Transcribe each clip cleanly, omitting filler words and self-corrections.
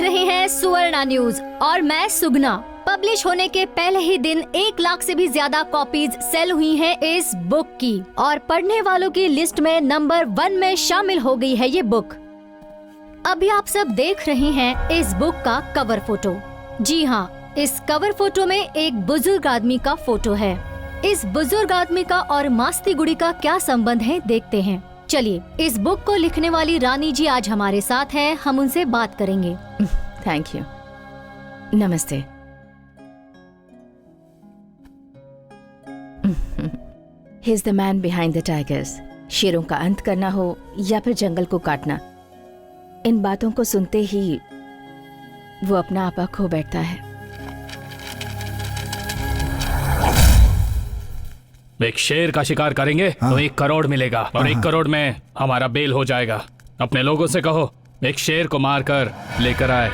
रहे हैं सुवर्णा न्यूज और मैं सुगना। पब्लिश होने के पहले ही दिन 1 लाख से भी ज्यादा कॉपीज सेल हुई हैं इस बुक की और पढ़ने वालों की लिस्ट में नंबर 1 में शामिल हो गई है ये बुक। अभी आप सब देख रहे हैं इस बुक का कवर फोटो। जी हाँ, इस कवर फोटो में एक बुजुर्ग आदमी का फोटो है। इस बुजुर्ग आदमी का और मास्ती गुड़ी का क्या संबंध है देखते हैं। चलिए, इस बुक को लिखने वाली रानी जी आज हमारे साथ हैं, हम उनसे बात करेंगे। Thank you. नमस्ते। He is the man behind the tigers. शेरों का अंत करना हो या फिर जंगल को काटना, इन बातों को सुनते ही वो अपना आपा खो बैठता है। एक शेर का शिकार करेंगे तो 1 करोड़ मिलेगा और 1 करोड़ में हमारा बेल हो जाएगा। अपने लोगों से कहो एक शेर को मारकर लेकर आए।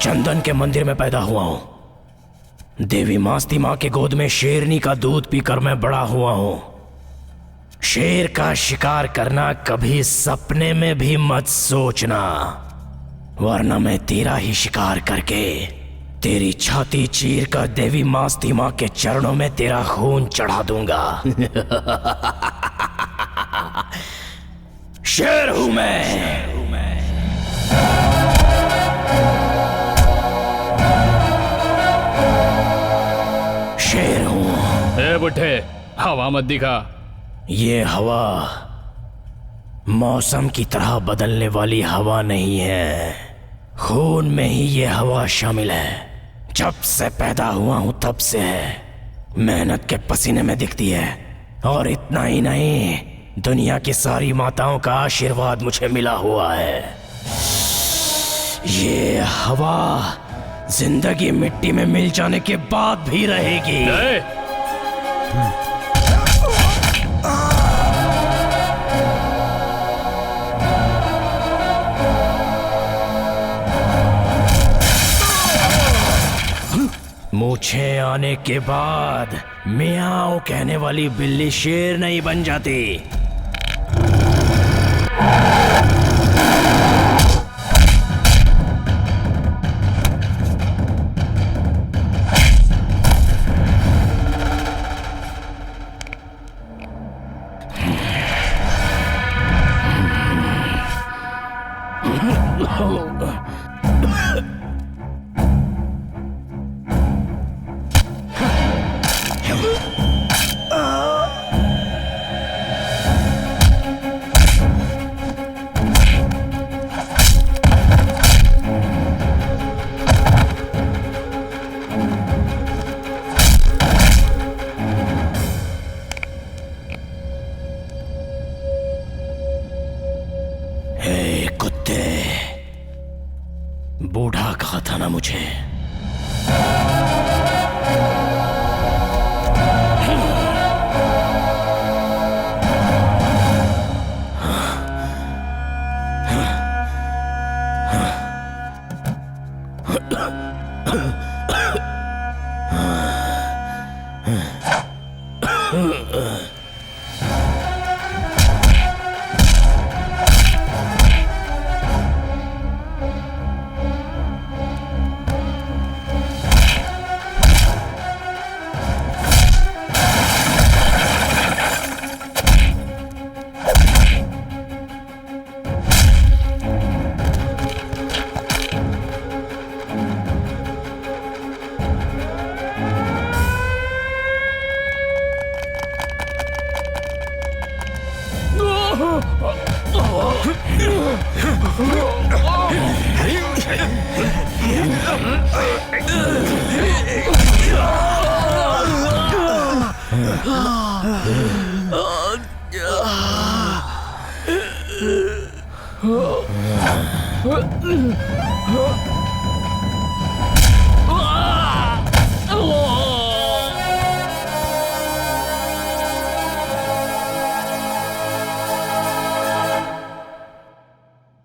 चंदन के मंदिर में पैदा हुआ हूं। देवी मास्ती मां के गोद में शेरनी का दूध पीकर मैं बड़ा हुआ हूं। शेर का शिकार करना कभी सपने में भी मत सोचना, वरना मैं तेरा ही शिकार करके तेरी छाती चीर कर देवी मास्ती मां के चरणों में तेरा खून चढ़ा दूंगा। शेर हूं मैं। शेर हूं। ए बुढ़े, हवा मत दिखा। ये हवा मौसम की तरह बदलने वाली हवा नहीं है, खून में ही ये हवा शामिल है। जब से पैदा हुआ हूं तब से है, मेहनत के पसीने में दिखती है। और इतना ही नहीं, दुनिया की सारी माताओं का आशीर्वाद मुझे मिला हुआ है। ये हवा जिंदगी मिट्टी में मिल जाने के बाद भी रहेगी। मूछें आने के बाद मियाओ कहने वाली बिल्ली शेर नहीं बन जाती। कुत्ते, बूढ़ा कहा था ना मुझे।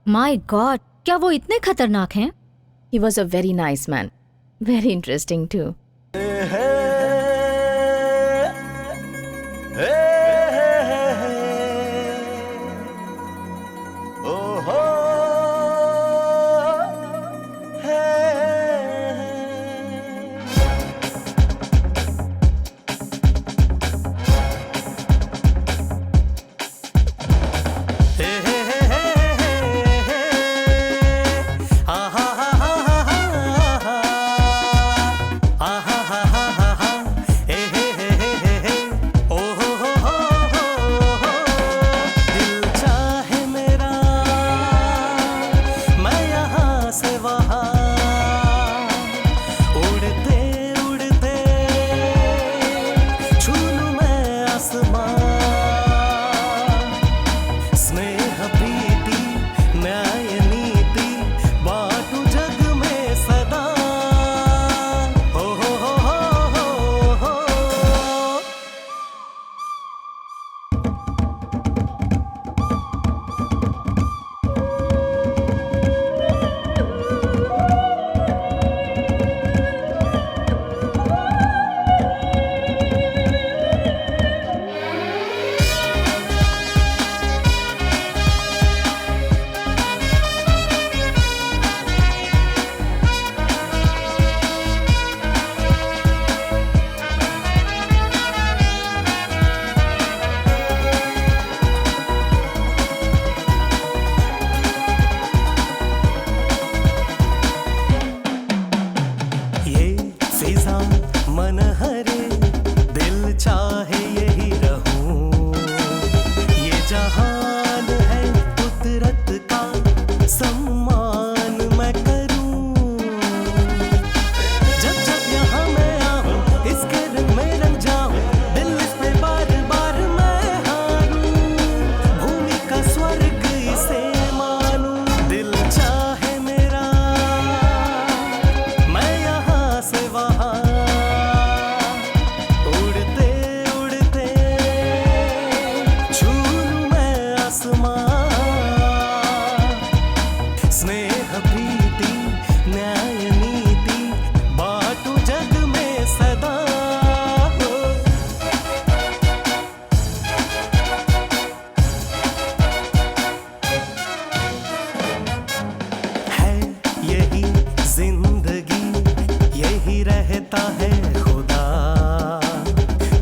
माय गॉड, क्या वो इतने खतरनाक हैं? He was a very nice man. Very interesting too.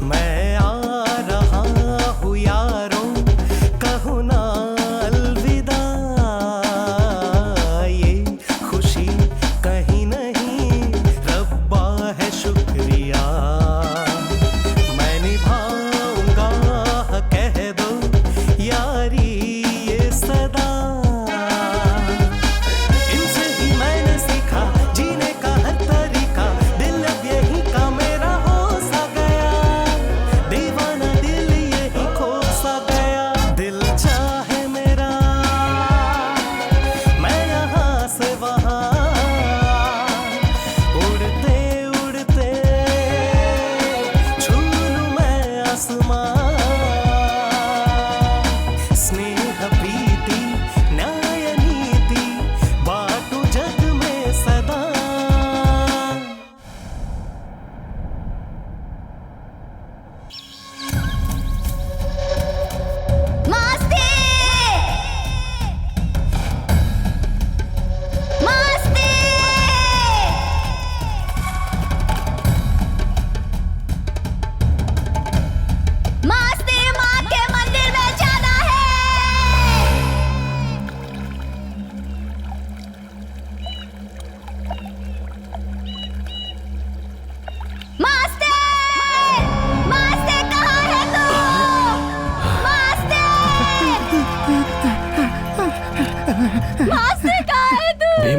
मैं आ रहा हूँ यारों, कहूँ ना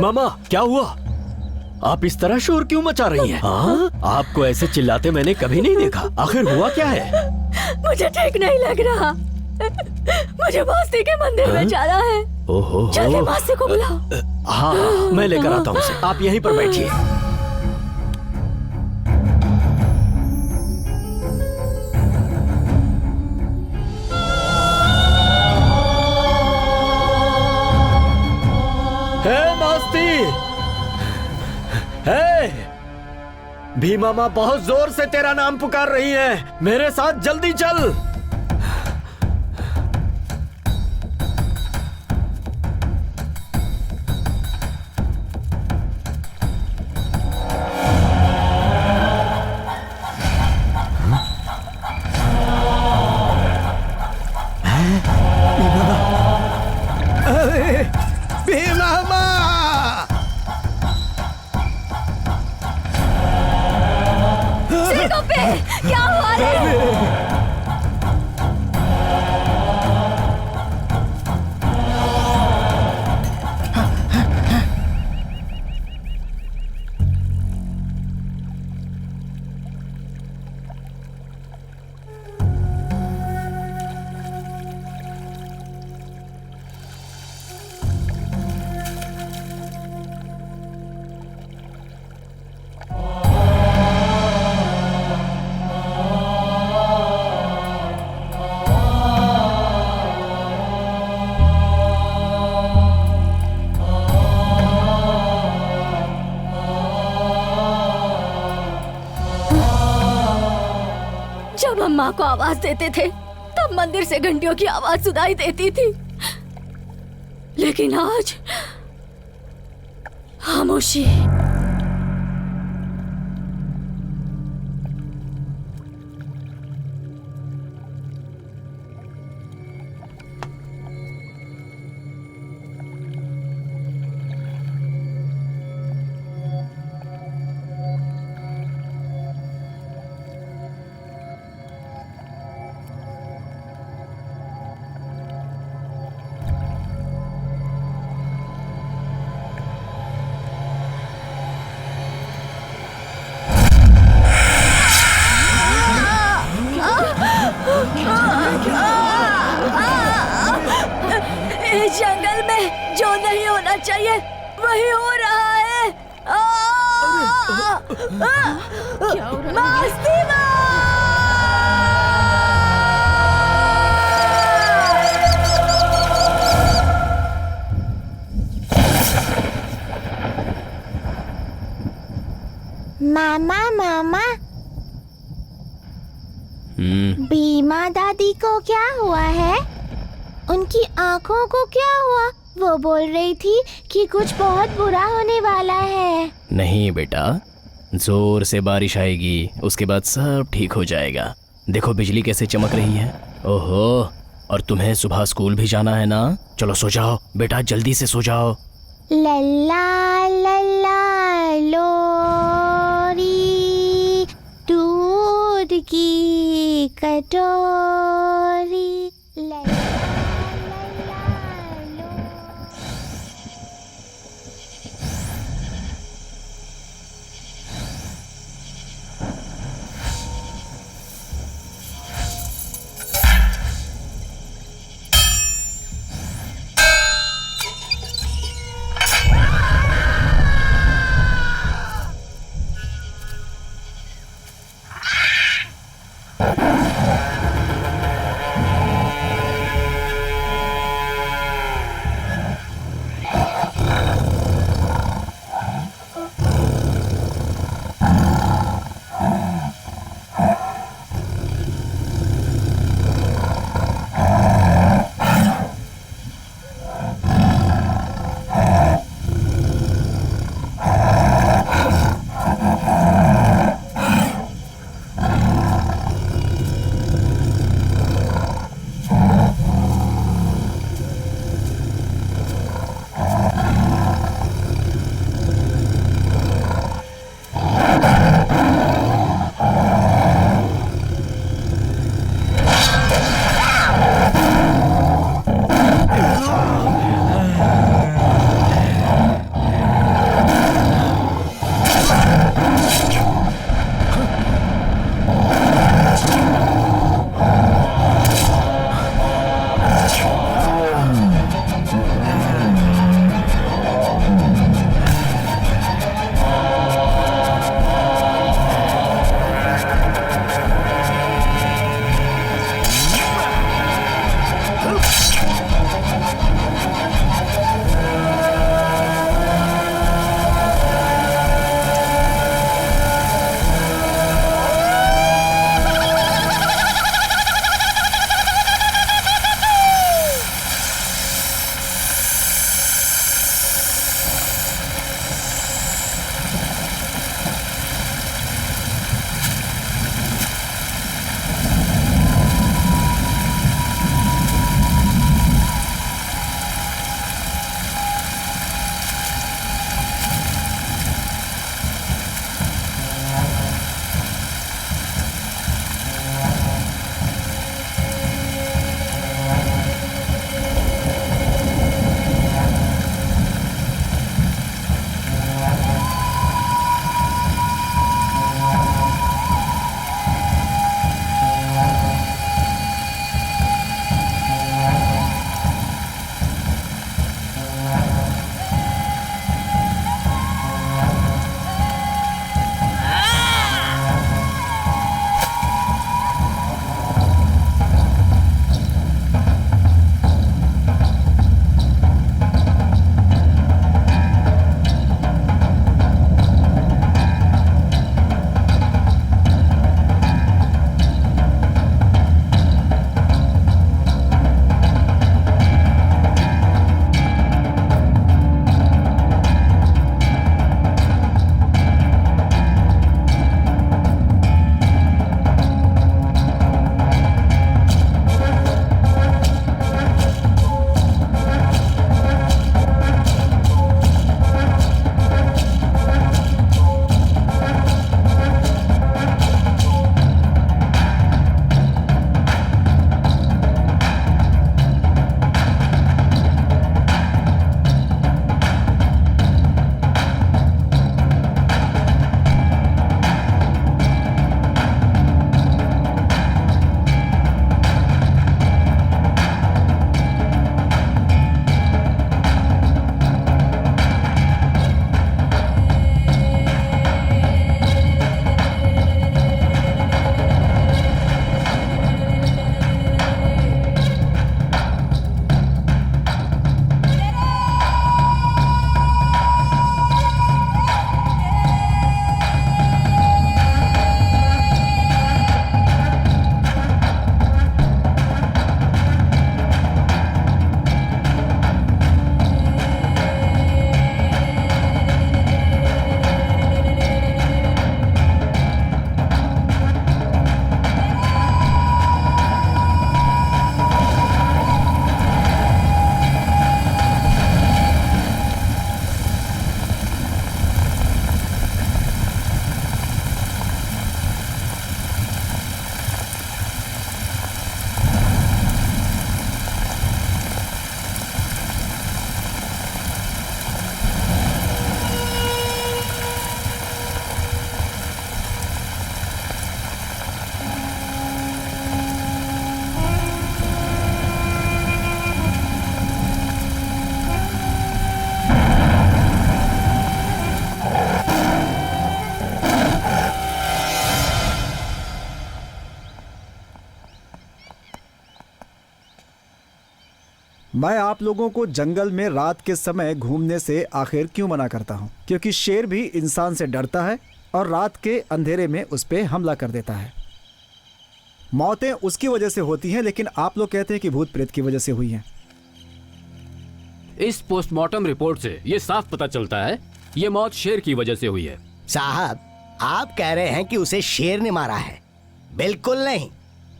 भीमा माँ, क्या हुआ? आप इस तरह शोर क्यों मचा रही हैं? हाँ, आपको ऐसे चिल्लाते मैंने कभी नहीं देखा। आखिर हुआ क्या है? मुझे ठीक नहीं लग रहा। मुझे मास्ती के मंदिर में जाना है। ओहो, जल्दी मास्ती को बुलाओ। हाँ, मैं लेकर आता हूँ उसे। आप यहीं पर बैठिए। हे मास्ती, हे, भीमा माँ बहुत जोर से तेरा नाम पुकार रही है। मेरे साथ जल्दी चल। भीमा माँ, सिर पे क्या हुआ है? जब हम माँ को आवाज देते थे तब मंदिर से घंटियों की आवाज सुनाई देती थी, लेकिन आज खामोशी। इस जंगल में जो नहीं होना चाहिए वही हो रहा है। क्या हो रहा है? मास्ती माँ! मामा मामा, भीमा दादी को क्या हुआ है? उनकी आंखों को क्या हुआ? वो बोल रही थी कि कुछ बहुत बुरा होने वाला है। नहीं बेटा, जोर से बारिश आएगी, उसके बाद सब ठीक हो जाएगा। देखो बिजली कैसे चमक रही है। ओहो, और तुम्हें सुबह स्कूल भी जाना है ना? चलो सो जाओ बेटा, जल्दी से सो जाओ। लल्ला लल्ला लोरी, दूध की कटोरी। लल्ला मैं आप लोगों को जंगल में रात के समय घूमने से आखिर क्यों मना करता हूँ? क्योंकि शेर भी इंसान से डरता है और रात के अंधेरे में उस पर हमला कर देता है। मौतें उसकी वजह से होती हैं, लेकिन आप लोग कहते हैं कि भूत प्रेत की वजह से हुई हैं। इस पोस्टमार्टम रिपोर्ट से ये साफ पता चलता है ये मौत शेर की वजह से हुई है। साहब, आप कह रहे हैं कि उसे शेर ने मारा है? बिल्कुल नहीं,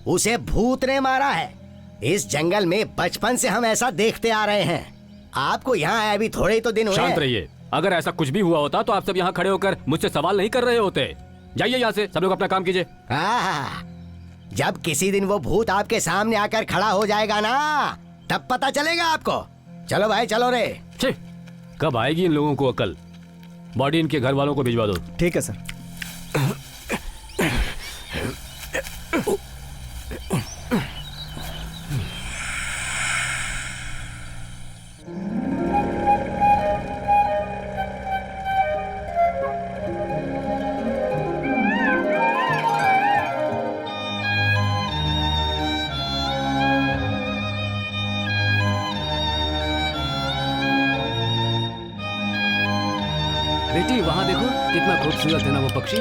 उसे भूत ने मारा है। इस जंगल में बचपन से हम ऐसा देखते आ रहे हैं। आपको यहाँ आए अभी थोड़े ही तो दिन हुए। शांत रहिए। अगर ऐसा कुछ भी हुआ होता तो आप सब यहाँ खड़े होकर मुझसे सवाल नहीं कर रहे होते। जाइए यहाँ से, सब लोग अपना काम कीजिए। हाँ, जब किसी दिन वो भूत आपके सामने आकर खड़ा हो जाएगा ना, तब पता चलेगा आपको। चलो भाई, चलो रे। छे, कब आएगी इन लोगों को अकल? बॉडी इनके घर वालों को भिजवा दो। ठीक है सर। बेटी वहां देखो, कितना खूबसूरत है ना वो पक्षी।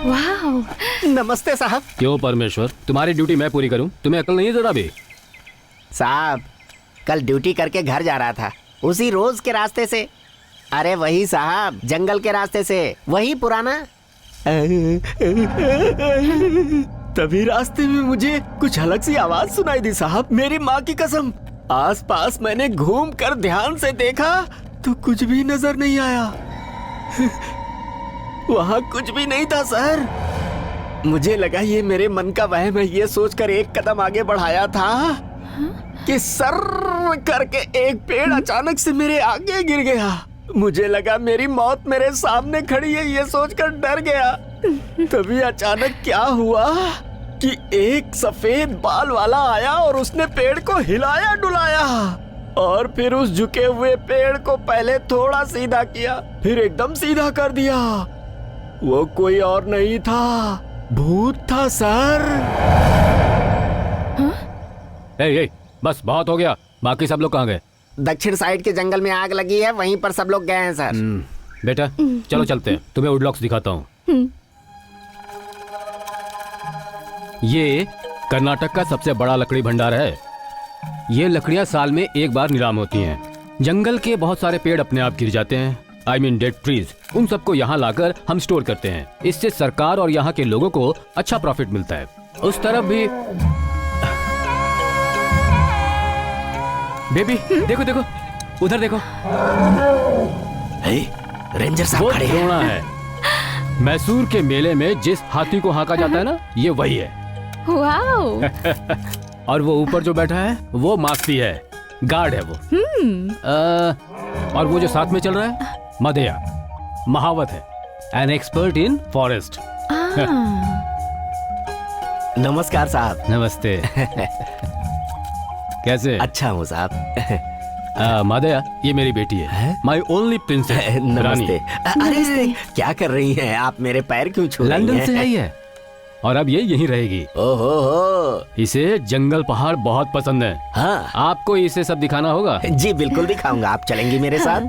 वाह, नमस्ते साहब। क्यों परमेश्वर, तुम्हारी ड्यूटी मैं पूरी करूं? तुम्हें अकल नहीं है जरा भी? साहब, कल ड्यूटी करके घर जा रहा था, उसी रोज के रास्ते से। अरे वही साहब, जंगल के रास्ते से, वही पुराना। तभी रास्ते में मुझे कुछ अलग सी आवाज सुनाई दी साहब, मेरी माँ की कसम। आसपास मैंने घूम कर ध्यान से देखा तो कुछ भी नजर नहीं आया। वहाँ कुछ भी नहीं था सर। मुझे लगा ये मेरे मन का वहम है। ये सोचकर एक कदम आगे बढ़ाया था कि सर करके एक पेड़ अचानक से मेरे आगे गिर गया। मुझे लगा मेरी मौत मेरे सामने खड़ी है, ये सोचकर डर गया। तभी अचानक क्या हुआ कि एक सफेद बाल वाला आया और उसने पेड़ को हिलाया डुलाया और फिर उस झुके हुए पेड़ को पहले थोड़ा सीधा किया, फिर एकदम सीधा कर दिया। वो कोई और नहीं था, भूत था सर। ए, बस बहुत हो गया। बाकी सब लोग कहाँ गए? दक्षिण साइड के जंगल में आग लगी है, वहीं पर सब लोग गए हैं सर। बेटा चलो चलते हैं, तुम्हें वुडलॉक्स दिखाता हूँ। ये कर्नाटक का सबसे बड़ा लकड़ी भंडार है। ये लकड़ियां साल में एक बार नीलाम होती हैं। जंगल के बहुत सारे पेड़ अपने आप गिर जाते हैं, I mean डेड ट्रीज। उन सबको यहाँ लाकर हम स्टोर करते हैं। इससे सरकार और यहाँ के लोगों को अच्छा प्रॉफिट मिलता है। उस तरफ भी बेबी देखो देखो, उधर देखो। रेंजर साहब वो खड़े हैं। द्रोणा है। मैसूर के मेले में जिस हाथी को हाँका जाता है ना, ये वही है। वाह। और वो ऊपर जो बैठा है वो मास्ती है, गार्ड है वो। और वो जो साथ में चल रहा है मधेया, महावत है, एन एक्सपर्ट इन फॉरेस्ट। नमस्कार साहब। नमस्ते। कैसे? अच्छा हूँ साहब। मधेया, ये मेरी बेटी है, माई ओनली प्रिंसेस। नमस्ते। अरे क्या कर रही हैं आप? मेरे पैर क्यों छू रही हैं? लंदन से आई है और अब ये यहीं रहेगी। ओहो, इसे जंगल पहाड़ बहुत पसंद है। हाँ आपको इसे सब दिखाना होगा। जी बिल्कुल दिखाऊंगा। आप चलेंगी मेरे साथ?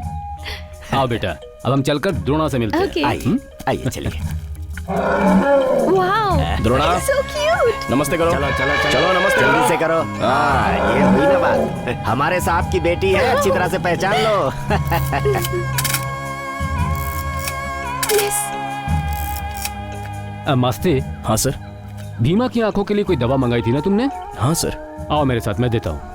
आओ बेटा, अब हम चलकर द्रोणा से मिलते हैं। आइए आइए चलिए। वाह, द्रोणा सो क्यूट। नमस्ते करो। चलो चलो चलो, नमस्ते जल्दी से करो। हाँ, ये हुई ना बात। हमारे साहब की बेटी है, अच्छी तरह से पहचान लो। मस्ते। हाँ सर। भीमा की आंखों के लिए कोई दवा मंगाई थी ना तुमने? हाँ सर। आओ मेरे साथ, मैं देता हूँ।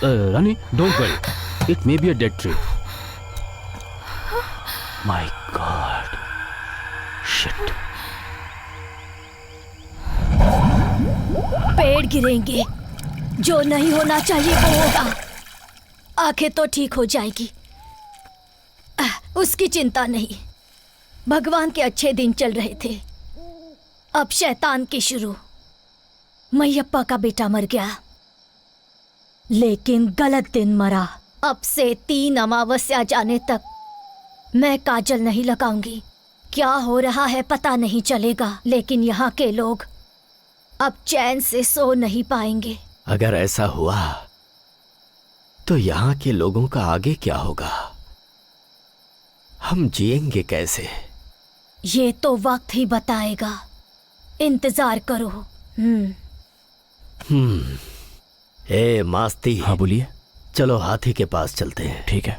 Rani, don't worry, it may be a dead tree. My god, shit. पेड़ गिरेंगे, जो नहीं होना चाहिए वो होगा। आंखें तो ठीक हो जाएगी, उसकी चिंता नहीं। भगवान के अच्छे दिन चल रहे थे, अब शैतान की शुरू। मैयप्पा का बेटा मर गया, लेकिन गलत दिन मरा। अब से 3 अमावस्या जाने तक मैं काजल नहीं लगाऊंगी। क्या हो रहा है पता नहीं चलेगा, लेकिन यहाँ के लोग अब चैन से सो नहीं पाएंगे। अगर ऐसा हुआ तो यहाँ के लोगों का आगे क्या होगा? हम जिएंगे कैसे? ये तो वक्त ही बताएगा, इंतजार करो। ए मास्ती। हाँ बोलिए। चलो हाथी के पास चलते हैं। ठीक है।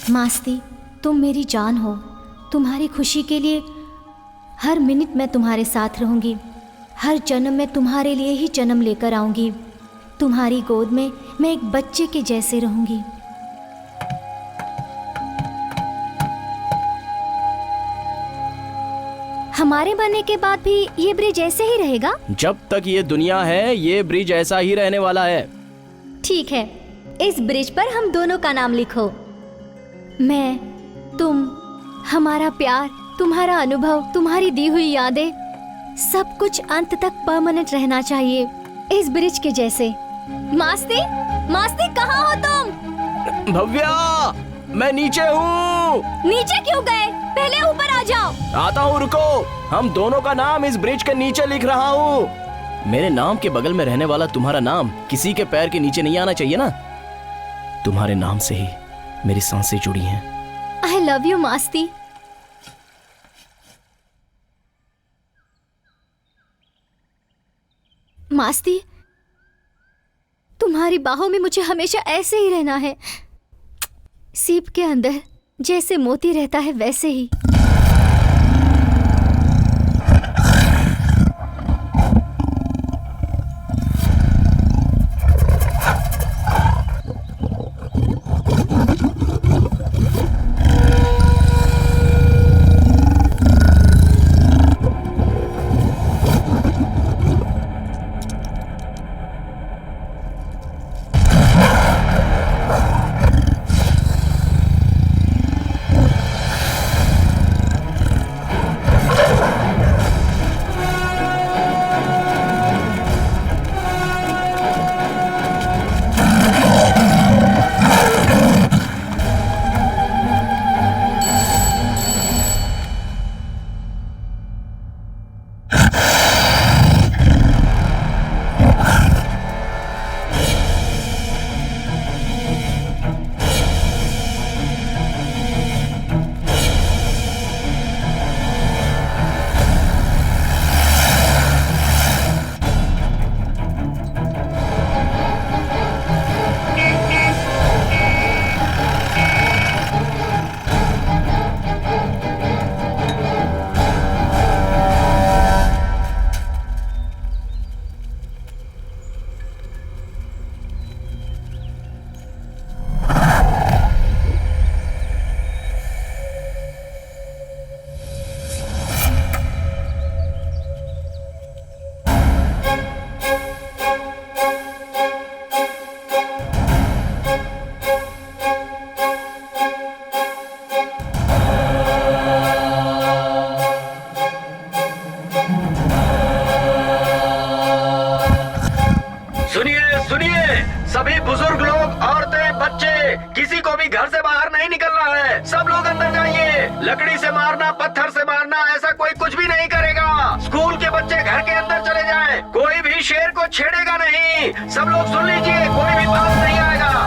मास्ती, तुम मेरी जान हो। तुम्हारी खुशी के लिए हर मिनट मैं तुम्हारे साथ रहूंगी। हर जन्म में तुम्हारे लिए ही जन्म लेकर आऊंगी। तुम्हारी गोद में मैं एक बच्चे के जैसे रहूंगी। हमारे बनने के बाद भी ये ब्रिज ऐसे ही रहेगा? जब तक ये दुनिया है ये ब्रिज ऐसा ही रहने वाला है। ठीक है, इस ब्रिज पर हम दोनों का नाम लिखो। मैं, तुम, हमारा प्यार, तुम्हारा अनुभव, तुम्हारी दी हुई यादें, सब कुछ अंत तक परमानेंट रहना चाहिए, इस ब्रिज के जैसे। मास्ती, मास्ती कहाँ हो तुम? भव्या, मैं नीचे हूँ। नीचे क्यों गए? पहले ऊपर आ जाओ। आता हूँ, रुको। हम दोनों का नाम इस ब्रिज के नीचे लिख रहा हूँ। मेरे नाम के बगल में रहने वाला तुम्हारा नाम किसी के पैर के नीचे नहीं आना चाहिए ना। तुम्हारे नाम से ही मेरी सांसें जुड़ी हैं। I love you Masti. Masti, तुम्हारी बाहों में मुझे हमेशा ऐसे ही रहना है। सीप के अंदर जैसे मोती रहता है वैसे ही। सभी बुजुर्ग लोग, औरतें, बच्चे, किसी को भी घर से बाहर नहीं निकलना है। सब लोग अंदर जाइए। लकड़ी से मारना, पत्थर से मारना, ऐसा कोई कुछ भी नहीं करेगा। स्कूल के बच्चे घर के अंदर चले जाएं। कोई भी शेर को छेड़ेगा नहीं। सब लोग सुन लीजिए, कोई भी पास नहीं आएगा।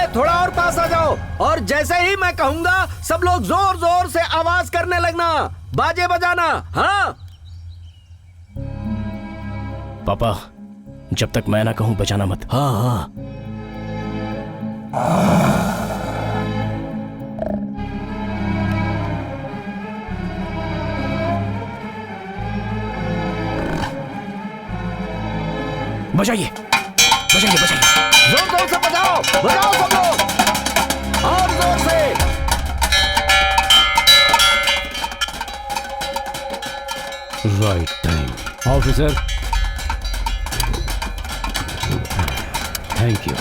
थोड़ा और पास आ जाओ, और जैसे ही मैं कहूंगा सब लोग जोर जोर से आवाज करने लगना, बाजे बजाना। हाँ पापा, जब तक मैं ना कहूं बजाना मत। हाँ हाँ। बजाइए बजाइए बजाइए, जोर जोर से बजाओ, बजाओ सब लोग, और जोर से। Right time officer, thank you.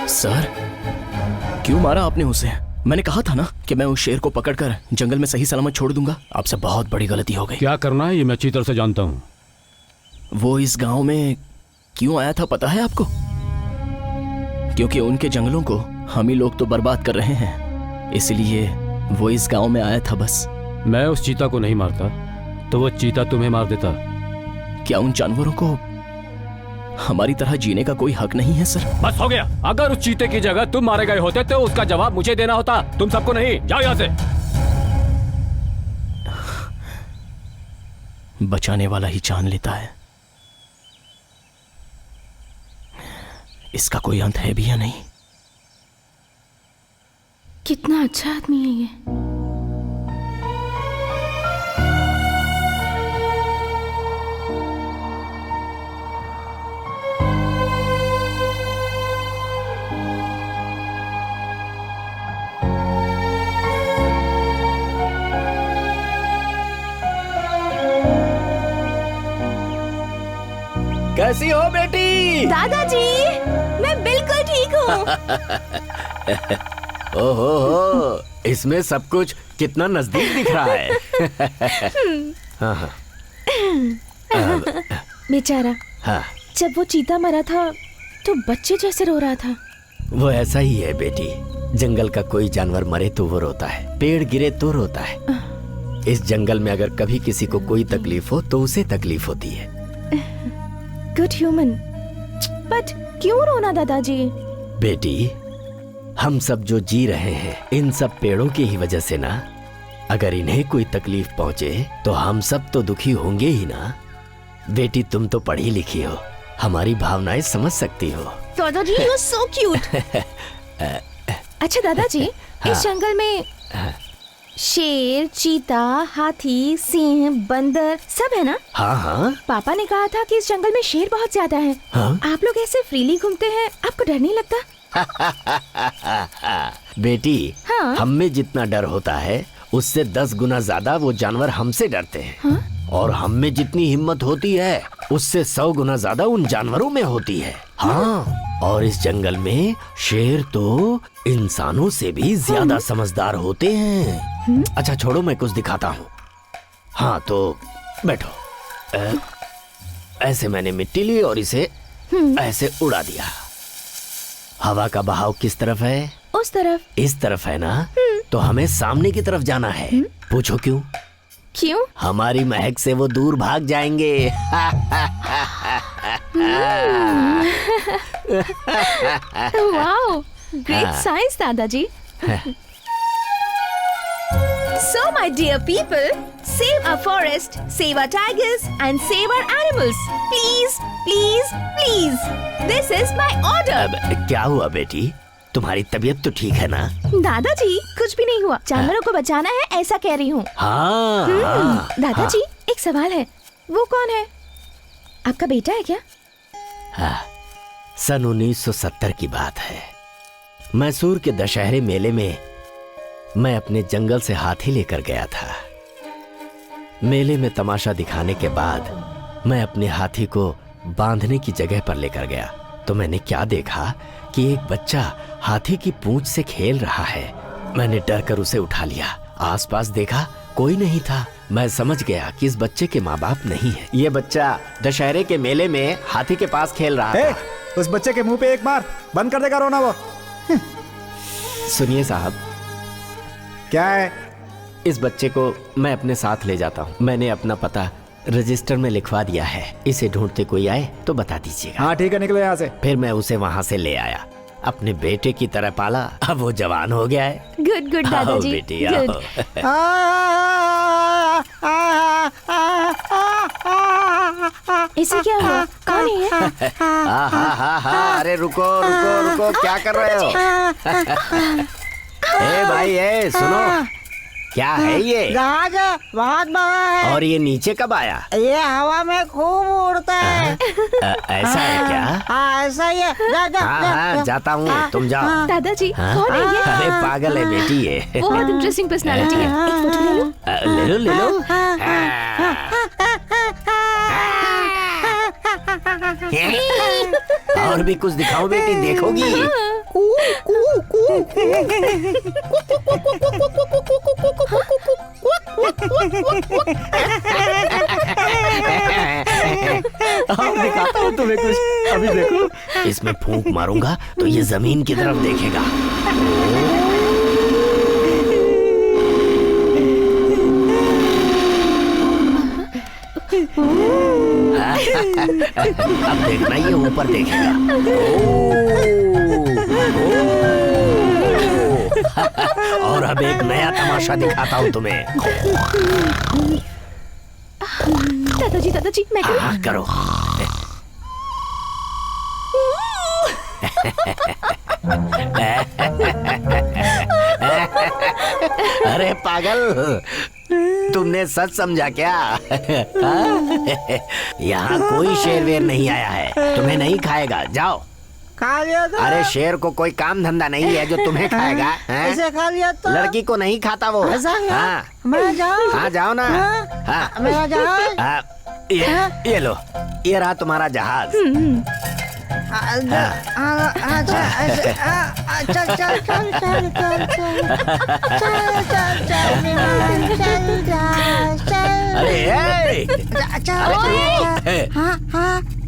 Sir, क्यों मारा आपने उसे? मैंने कहा था ना कि मैं उस शेर को पकड़कर जंगल में सही सलामत छोड़ दूंगा। आपसे बहुत बड़ी गलती हो गई। क्या करना है ये मैं अच्छी तरह से जानता हूँ। वो इस गांव में क्यों आया था पता है आपको? क्योंकि उनके जंगलों को हम ही लोग तो बर्बाद कर रहे हैं, इसलिए वो इस गांव में आया था बस। मैं उस चीता को नहीं मारता तो वो चीता तुम्हें मार देता। क्या उन जानवरों को हमारी तरह जीने का कोई हक नहीं है सर? बस हो गया। अगर उस चीते की जगह तुम मारे गए होते तो उसका जवाब मुझे देना होता, तुम सबको नहीं। जाओ यहाँ से। बचाने वाला ही जान लेता है। इसका कोई अंत है भी या नहीं? कितना अच्छा आदमी है ये। कैसी हो बेटी? दादाजी, मैं बिल्कुल ठीक हूँ। ओहो हो, इसमें सब कुछ कितना नजदीक दिख रहा है। हाँ हाँ। बेचारा, हाँ, जब वो चीता मरा था तो बच्चे जैसे रो रहा था। वो ऐसा ही है बेटी। जंगल का कोई जानवर मरे तो वो रोता है, पेड़ गिरे तो रोता है। इस जंगल में अगर कभी किसी को कोई तकलीफ हो तो उसे तकलीफ होती है। गुड ह्यूमन, बट क्यों रोना दादाजी? बेटी, हम सब जो जी रहे हैं इन सब पेड़ों की ही वजह से ना। अगर इन्हें कोई तकलीफ पहुंचे तो हम सब तो दुखी होंगे ही ना। बेटी, तुम तो पढ़ी लिखी हो, हमारी भावनाएं समझ सकती हो। दादाजी, यू आर सो क्यूट। अच्छा दादाजी, इस जंगल में शेर, चीता, हाथी, सिंह, बंदर सब है ना? हाँ हाँ। पापा ने कहा था कि इस जंगल में शेर बहुत ज्यादा है। हाँ? आप लोग ऐसे फ्रीली घूमते हैं, आपको डर नहीं लगता? बेटी, हाँ? हम में जितना डर होता है उससे 10 गुना ज्यादा वो जानवर हमसे डरते हैं। हाँ? और हम में जितनी हिम्मत होती है उससे 100 गुना ज्यादा उन जानवरों में होती है। हाँ, और इस जंगल में शेर तो इंसानों से भी ज्यादा समझदार होते हैं। अच्छा छोड़ो, मैं कुछ दिखाता हूँ। हाँ तो बैठो। ऐसे मैंने मिट्टी ली और इसे ऐसे उड़ा दिया। हवा का बहाव किस तरफ है? उस तरफ। इस तरफ है ना? तो हमें सामने की तरफ जाना है। पूछो क्यों? क्यों? हमारी महक से वो दूर भाग जाएंगे। वाओ, ग्रेट साइंस दादाजी। So my dear people, save our forest, save our tigers and save our animals. Please, please, please. This is my order. अब क्या हुआ बेटी? तुम्हारी तबीयत तो ठीक है ना? दादाजी कुछ भी नहीं हुआ, जानवरों को बचाना है ऐसा कह रही हूँ। हाँ, दादाजी एक सवाल है, वो कौन है? आपका बेटा है क्या? हाँ, सन 1970 की बात है। मैसूर के दशहरे मेले में मैं अपने जंगल से हाथी लेकर गया था। मेले में तमाशा दिखाने के बाद मैं अपने हाथी को बांधने की जगह पर लेकर गया तो मैंने क्या देखा कि एक बच्चा हाथी की पूंछ से खेल रहा है। मैंने डर कर उसे उठा लिया। आसपास देखा, कोई नहीं था। मैं समझ गया कि इस बच्चे के माँ बाप नहीं है। ये बच्चा दशहरे के मेले में हाथी के पास खेल रहा था। उस बच्चे के मुंह पे एक मार, बंद कर देगा रोना वो। सुनिए साहब। क्या है? इस बच्चे को मैं अपने साथ ले जाता हूँ। मैंने अपना पता रजिस्टर में लिखवा दिया है। इसे ढूंढते कोई आए तो बता दीजिएगा। हाँ ठीक है, निकलो यहाँ से। फिर मैं उसे वहाँ से ले आया, अपने बेटे की तरह पाला। अब वो जवान हो गया है। गुड गुड दादाजी, बेटी गुड। इसे क्या हुआ? कौन है ये? अरे रुको रुको रुको, क्या कर रहे हो? ए भाई, ए सुनो, क्या है ये? जहाज बहुत बड़ा है। और ये नीचे कब आया? ये हवा में खूब उड़ता है। ऐसा है क्या? हाँ ऐसा ही है। हाँ, जाता हूँ, तुम जाओ। दादाजी कौन है ये? अरे पागल है बेटी ये। बहुत इंटरेस्टिंग पर्सनालिटी है। एक फोटो ले लो। ले लो ले लो। और भी कुछ दिखाओ बेटी, देखोगी? अब दिखाता हूँ तुम्हें कुछ, अभी देखो। इसमें फूंक मारूंगा तो ये जमीन की तरफ देखेगा। अब देखना, ये ऊपर देखेगा। और अब एक नया तमाशा दिखाता हूँ तुम्हें। दादाजी दादाजी मैं करूं? हाँ करो। अरे पागल, तुमने सच समझा क्या? यहाँ कोई शेर वेर नहीं आया है, तुम्हें नहीं खाएगा। जाओ। खा लिया तो? अरे शेर को कोई काम धंधा नहीं है जो तुम्हें खाएगा। इसे खा लिया तो? लड़की को नहीं खाता वो। हाँ, मैं जाऊँ? हाँ जाओ ना। हाँ मेरा जहाज। ये लो, ये रहा तुम्हारा जहाज।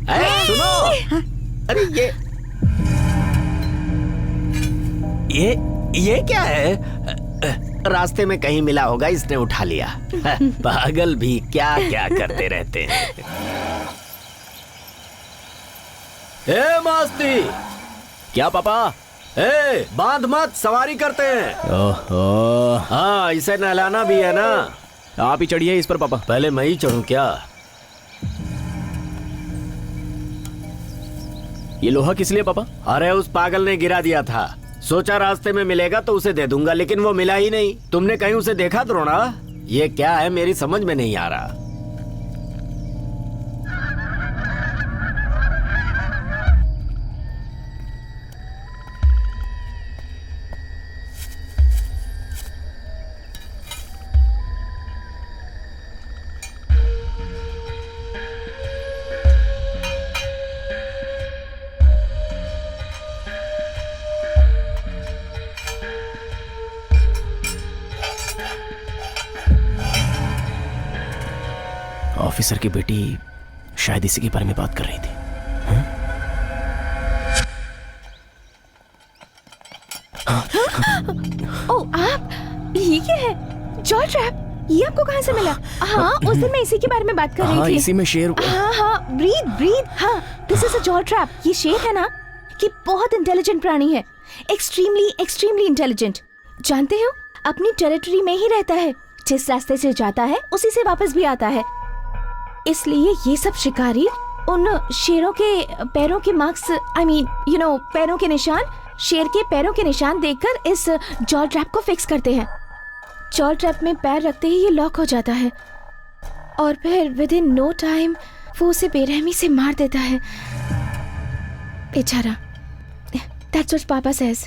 अरे सुनो, अरे ये क्या है? रास्ते में कहीं मिला होगा, इसने उठा लिया। पागल भी क्या क्या करते रहते हैं। ए मास्ती, क्या पापा? ए बांध मत, सवारी करते हैं। ओहो, हाँ इसे नहलाना भी है ना। आप ही चढ़िए इस पर पापा। पहले मैं ही चढ़ूं क्या? ये लोहा किस लिए पापा? अरे उस पागल ने गिरा दिया था, सोचा रास्ते में मिलेगा तो उसे दे दूंगा, लेकिन वो मिला ही नहीं। तुमने कहीं उसे देखा द्रोणा? ये क्या है, मेरी समझ में नहीं आ रहा। ऑफिसर की बेटी शायद इसी के बारे में बात कर रही थी। ओ आप, ये क्या है? जॉ ट्रैप, ये आपको कहाँ से मिला? हाँ, उस दिन मैं इसी के बारे में बात कर रही थी। इसी में शेर। हाँ, ब्रीद। हाँ, this is a jaw trap. ये शेर है ना, कि बहुत इंटेलिजेंट प्राणी है, एक्सट्रीमली इंटेलिजेंट। जानते हो, अपनी टेरिटरी में ही रहता है, जिस रास्ते से जाता है उसी से वापस भी आता है। इसलिए ये सब शिकारी उन शेरों के पैरों के मार्क्स, पैरों के निशान, शेर के पैरों के निशान देखकर इस जॉ ट्रैप को फिक्स करते हैं। जॉ ट्रैप में पैर रखते ही ये लॉक हो जाता है और फिर विद इन नो टाइम वो उसे बेरहमी से मार देता है। बेचारा। That's what पापा says।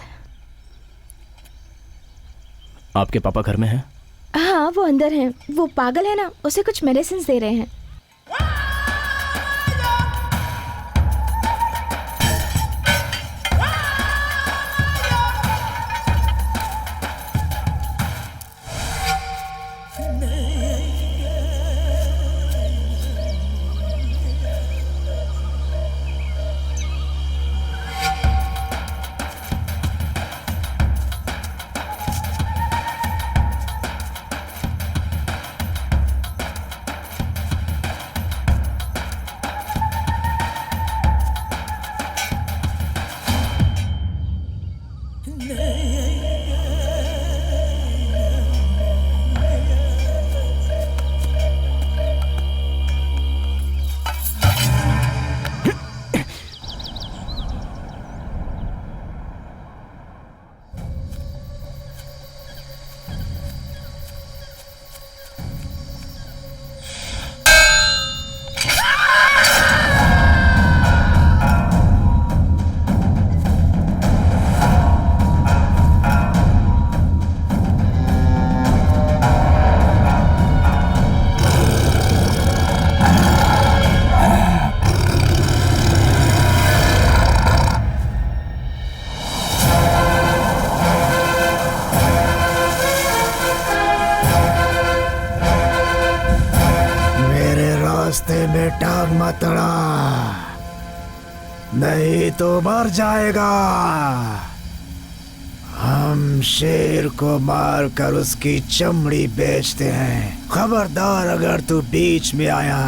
आपके पापा घर में हैं? हाँ, वो अंदर हैं। वो पागल है ना, उसे कुछ मेडिसिन दे रहे हैं। रास्ते में टांग मत अड़ा, नहीं तो मर जाएगा। हम शेर को मारकर उसकी चमड़ी बेचते हैं। खबरदार अगर तू बीच में आया।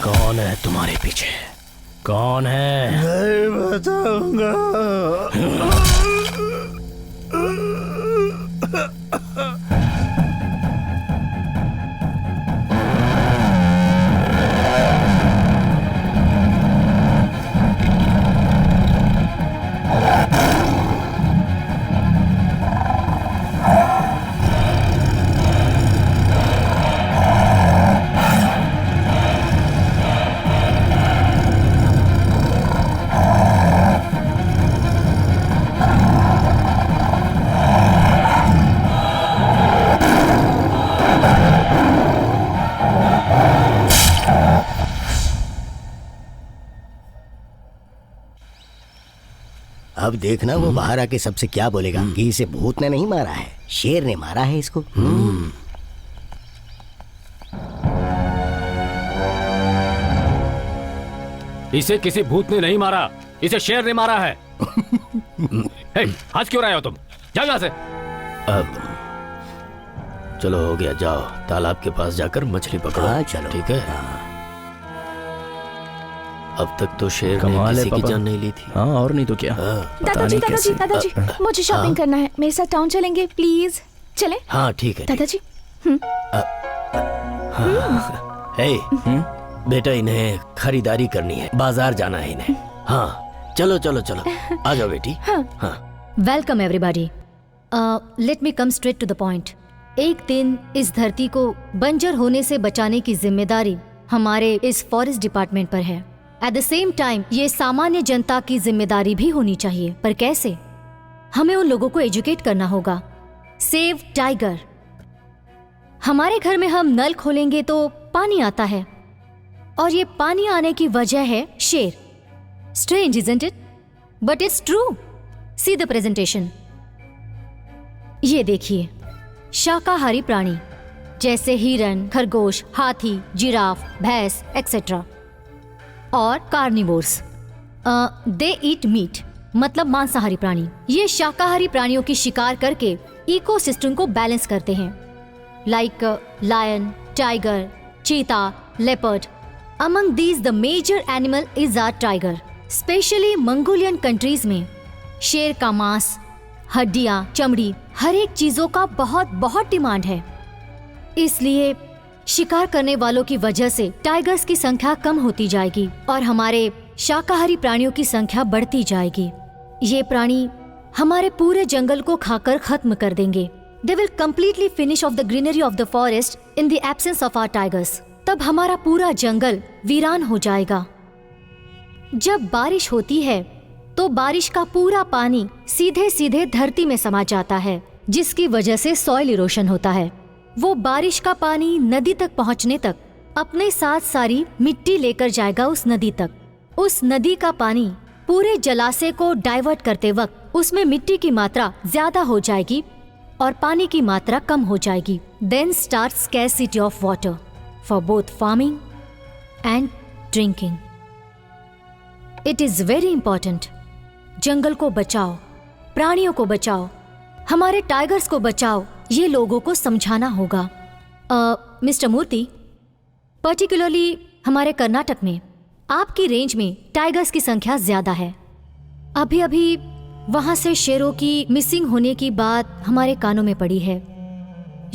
कौन है तुम्हारे पीछे? कौन है? नहीं बताऊंगा। अब देखना वो बाहर आके सबसे क्या बोलेगा कि इसे भूत ने नहीं मारा है, शेर ने मारा है इसको। इसे किसी भूत ने नहीं मारा, इसे शेर ने मारा है। हे, हंस क्यों रहे हो तुम? जाओ यहाँ से। अब चलो हो गया, जाओ तालाब के पास जाकर मछली पकड़ो। हाँ, चलो। ठीक है। अब तक तो शेर ने कमाल है किसी की पापा। जान नहीं ली थी। हाँ, और नहीं तो क्या। दादाजी दादाजी दादाजी, मुझे शॉपिंग करना है, मेरे साथ टाउन चलेंगे प्लीज? चले? हाँ ठीक है। दादाजी। हे, बेटा इन्हें खरीदारी करनी है, बाजार जाना है इन्हें। हाँ चलो चलो चलो, आ जाओ बेटी। हाँ। Welcome everybody. Let me come straight to the point. एक दिन इस धरती को बंजर होने से बचाने की जिम्मेदारी हमारे इस फॉरेस्ट डिपार्टमेंट पर है। एट द सेम टाइम ये सामान्य जनता की जिम्मेदारी भी होनी चाहिए। पर कैसे? हमें उन लोगों को एजुकेट करना होगा। Save tiger. हमारे घर में हम नल खोलेंगे तो पानी आता है, और ये पानी आने की वजह है शेर। Strange isn't it? But it's true. See the presentation. ये देखिए, शाकाहारी प्राणी जैसे हिरन, खरगोश, हाथी, जिराफ, भैंस एक्सेट्रा, और कार्निवोर्स दे ईट मीट, मतलब मांसाहारी प्राणी। ये शाकाहारी प्राणियों की शिकार करके इकोसिस्टम को बैलेंस करते हैं, like lion, tiger, cheetah, leopard. Among these the major animal is are tiger. Specially Mongolian countries में शेर का मांस, हड्डियां, चमड़ी, हर एक चीजों का बहुत बहुत डिमांड है। इसलिए शिकार करने वालों की वजह से टाइगर्स की संख्या कम होती जाएगी और हमारे शाकाहारी प्राणियों की संख्या बढ़ती जाएगी। ये प्राणी हमारे पूरे जंगल को खाकर खत्म कर देंगे। They will completely finish off the greenery of the forest in the absence of our tigers. तब हमारा पूरा जंगल वीरान हो जाएगा। जब बारिश होती है तो बारिश का पूरा पानी सीधे सीधे धरती में समा जाता है, जिसकी वजह से सॉइल इरोशन होता है। वो बारिश का पानी नदी तक पहुंचने तक अपने साथ सारी मिट्टी लेकर जाएगा उस नदी तक। उस नदी का पानी पूरे जलाशय को डाइवर्ट करते वक्त उसमें मिट्टी की मात्रा ज्यादा हो जाएगी और पानी की मात्रा कम हो जाएगी। Then start scarcity of water for both farming and drinking. It is very important. जंगल को बचाओ, प्राणियों को बचाओ, हमारे टाइगर्स को बचाओ, ये लोगों को समझाना होगा। मिस्टर मूर्ति, पर्टिकुलरली हमारे कर्नाटक में आपकी रेंज में टाइगर्स की संख्या ज्यादा है। अभी अभी वहां से शेरों की मिसिंग होने की बात हमारे कानों में पड़ी है।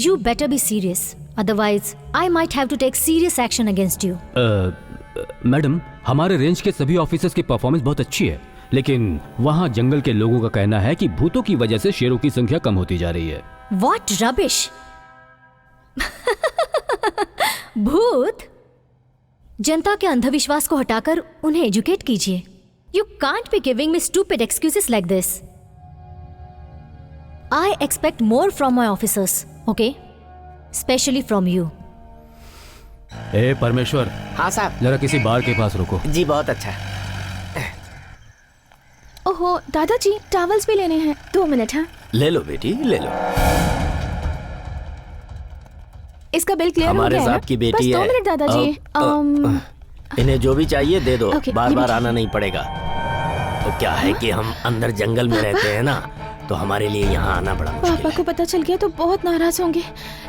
You better be serious, otherwise I might have to take serious action against you. Madam, हमारे रेंज के सभी ऑफिसर्स की परफॉर्मेंस बहुत अच्छी है, लेकिन वहाँ जंगल के लोगों का कहना है कि भूतों की वजह से शेरों की संख्या कम होती जा रही है। What rubbish! भूत? जनता के अंधविश्वास को हटाकर उन्हें एजुकेट कीजिए। You can't be giving me stupid excuses like this. I expect more from my officers, okay? Especially from you. ए परमेश्वर, हाँ साहब। जरा किसी बार के पास रुको। जी बहुत अच्छा। ओहो दादाजी, टॉवल्स भी लेने हैं। 2 मिनट। हाँ, ले लो बेटी, ले लो। इसका बिल क्लियर हो हमारे गया है ना? साहब की बेटी बस 2 है। मिनट दादाजी। इन्हें जो भी चाहिए दे दो, Okay, बार ये बार भी आना नहीं पड़ेगा। तो क्या है कि हम अंदर जंगल में रहते हैं ना, तो हमारे लिए यहाँ आना बड़ा मुश्किल पापा है। को पता चल गया तो बहुत नाराज होंगे।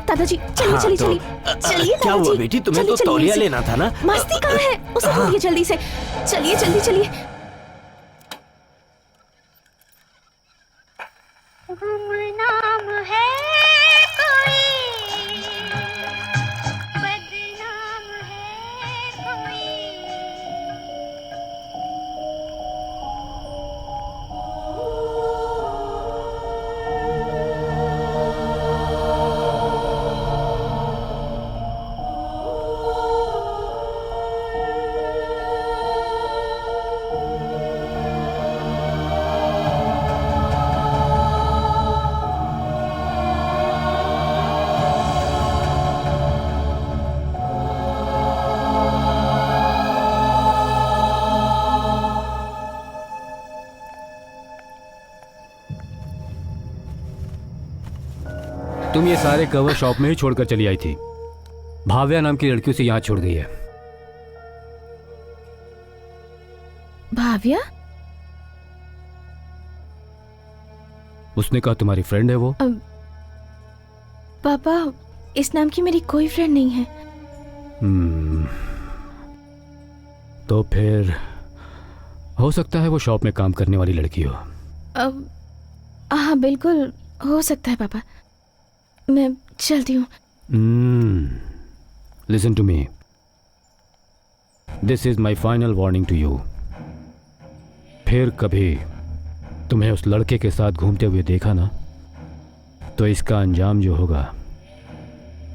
दादाजी चलिए हाँ, चलिए तो, चलिए चलिए क्या हुआ दादाजी, बेटी, तुम्हें चलिए, तो चलिए, तौलिया ऐसे। लेना था ना। मस्ती कहाँ है, उसे ढूंढिए जल्दी से। चलिए जल्दी चलिए। गुमनाम है कोई, बदनाम है कोई। तुम ये सारे कवर शॉप में ही छोड़कर चली आई थी। भाव्या नाम की लड़कियों से यहाँ छोड़ गई है। भाव्या? उसने कहा तुम्हारी फ्रेंड है वो। पापा, इस नाम की मेरी कोई फ्रेंड नहीं है। तो फिर हो सकता है वो शॉप में काम करने वाली लड़की हो। हाँ बिल्कुल हो सकता है पापा। मैं चलती हूँ। Listen to me, this is my final warning to you. फिर कभी तुम्हें उस लड़के के साथ घूमते हुए देखा ना, तो इसका अंजाम जो होगा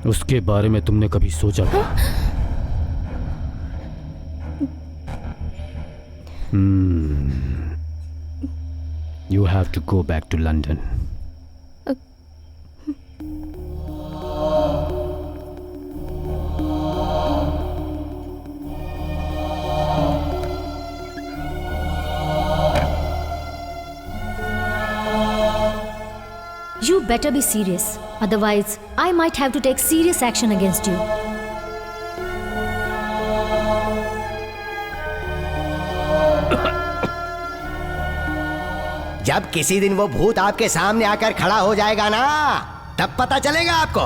उसके बारे में तुमने कभी सोचा था? You have to go back to London. You better be serious. Otherwise, I might have to take serious action against you. जब किसी दिन वो भूत आपके सामने आकर खड़ा हो जाएगा ना, तब पता चलेगा आपको।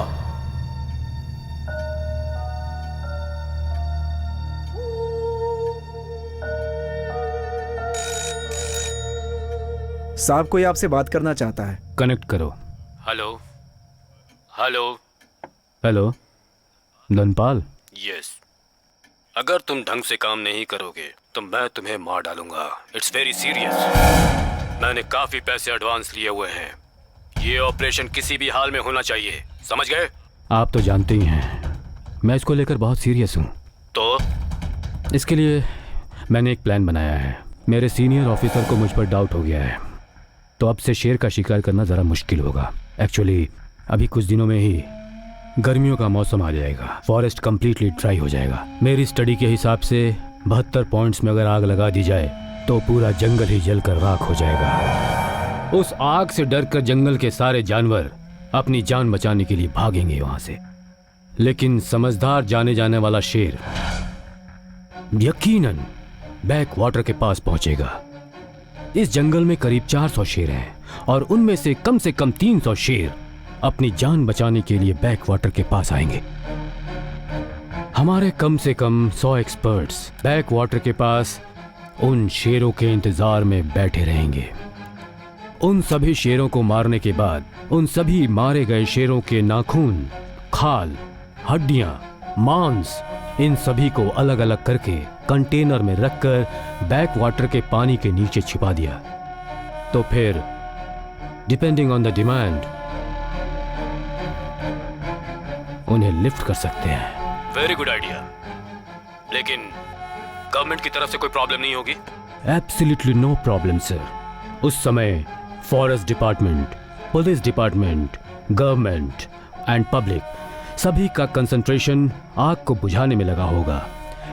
साहब कोई आपसे बात करना चाहता है। कनेक्ट करो। Hello hello hello, Dhanpal. Yes, अगर तुम ढंग से काम नहीं करोगे तो मैं तुम्हें मार डालूंगा। It's very serious. मैंने काफी पैसे एडवांस लिए हुए हैं। ये ऑपरेशन किसी भी हाल में होना चाहिए, समझ गए? आप तो जानते ही हैं मैं इसको लेकर बहुत सीरियस हूँ। तो इसके लिए मैंने एक प्लान बनाया है। मेरे सीनियर ऑफिसर को मुझ पर डाउट हो गया है, तो अब से शेर का शिकार करना ज़रा मुश्किल होगा। एक्चुअली अभी कुछ दिनों में ही गर्मियों का मौसम आ जाएगा, फॉरेस्ट कंप्लीटली ड्राई हो जाएगा। मेरी स्टडी के हिसाब से 72 पॉइंट्स में अगर आग लगा दी जाए तो पूरा जंगल ही जलकर राख हो जाएगा। उस आग से डरकर जंगल के सारे जानवर अपनी जान बचाने के लिए भागेंगे वहां से, लेकिन समझदार जाने जाने वाला शेर यकीनन बैक वाटर के पास पहुंचेगा। इस जंगल में करीब 400 शेर हैं और उनमें से कम 300 शेर अपनी जान बचाने के लिए बैक वाटर के पास आएंगे। हमारे कम से कम 100 एक्सपर्ट्स बैक वाटर के पास उन शेरों के इंतजार में बैठे रहेंगे। उन सभी शेरों को मारने के बाद उन सभी मारे गए शेरों के नाखून, खाल, हड्डियां, मांस, इन सभी को अलग अलग करके कंटेनर में रखकर बैक वाटर के पानी के नीचे छिपा दिया। तो फिर डिपेंडिंग ऑन द डिमांड उन्हें लिफ्ट कर सकते हैं। वेरी गुड आइडिया, लेकिन गवर्नमेंट की तरफ से कोई प्रॉब्लम नहीं होगी? Absolutely no problem sir. उस समय forest department, police department, government and public सभी का कंसंट्रेशन आग को बुझाने में लगा होगा।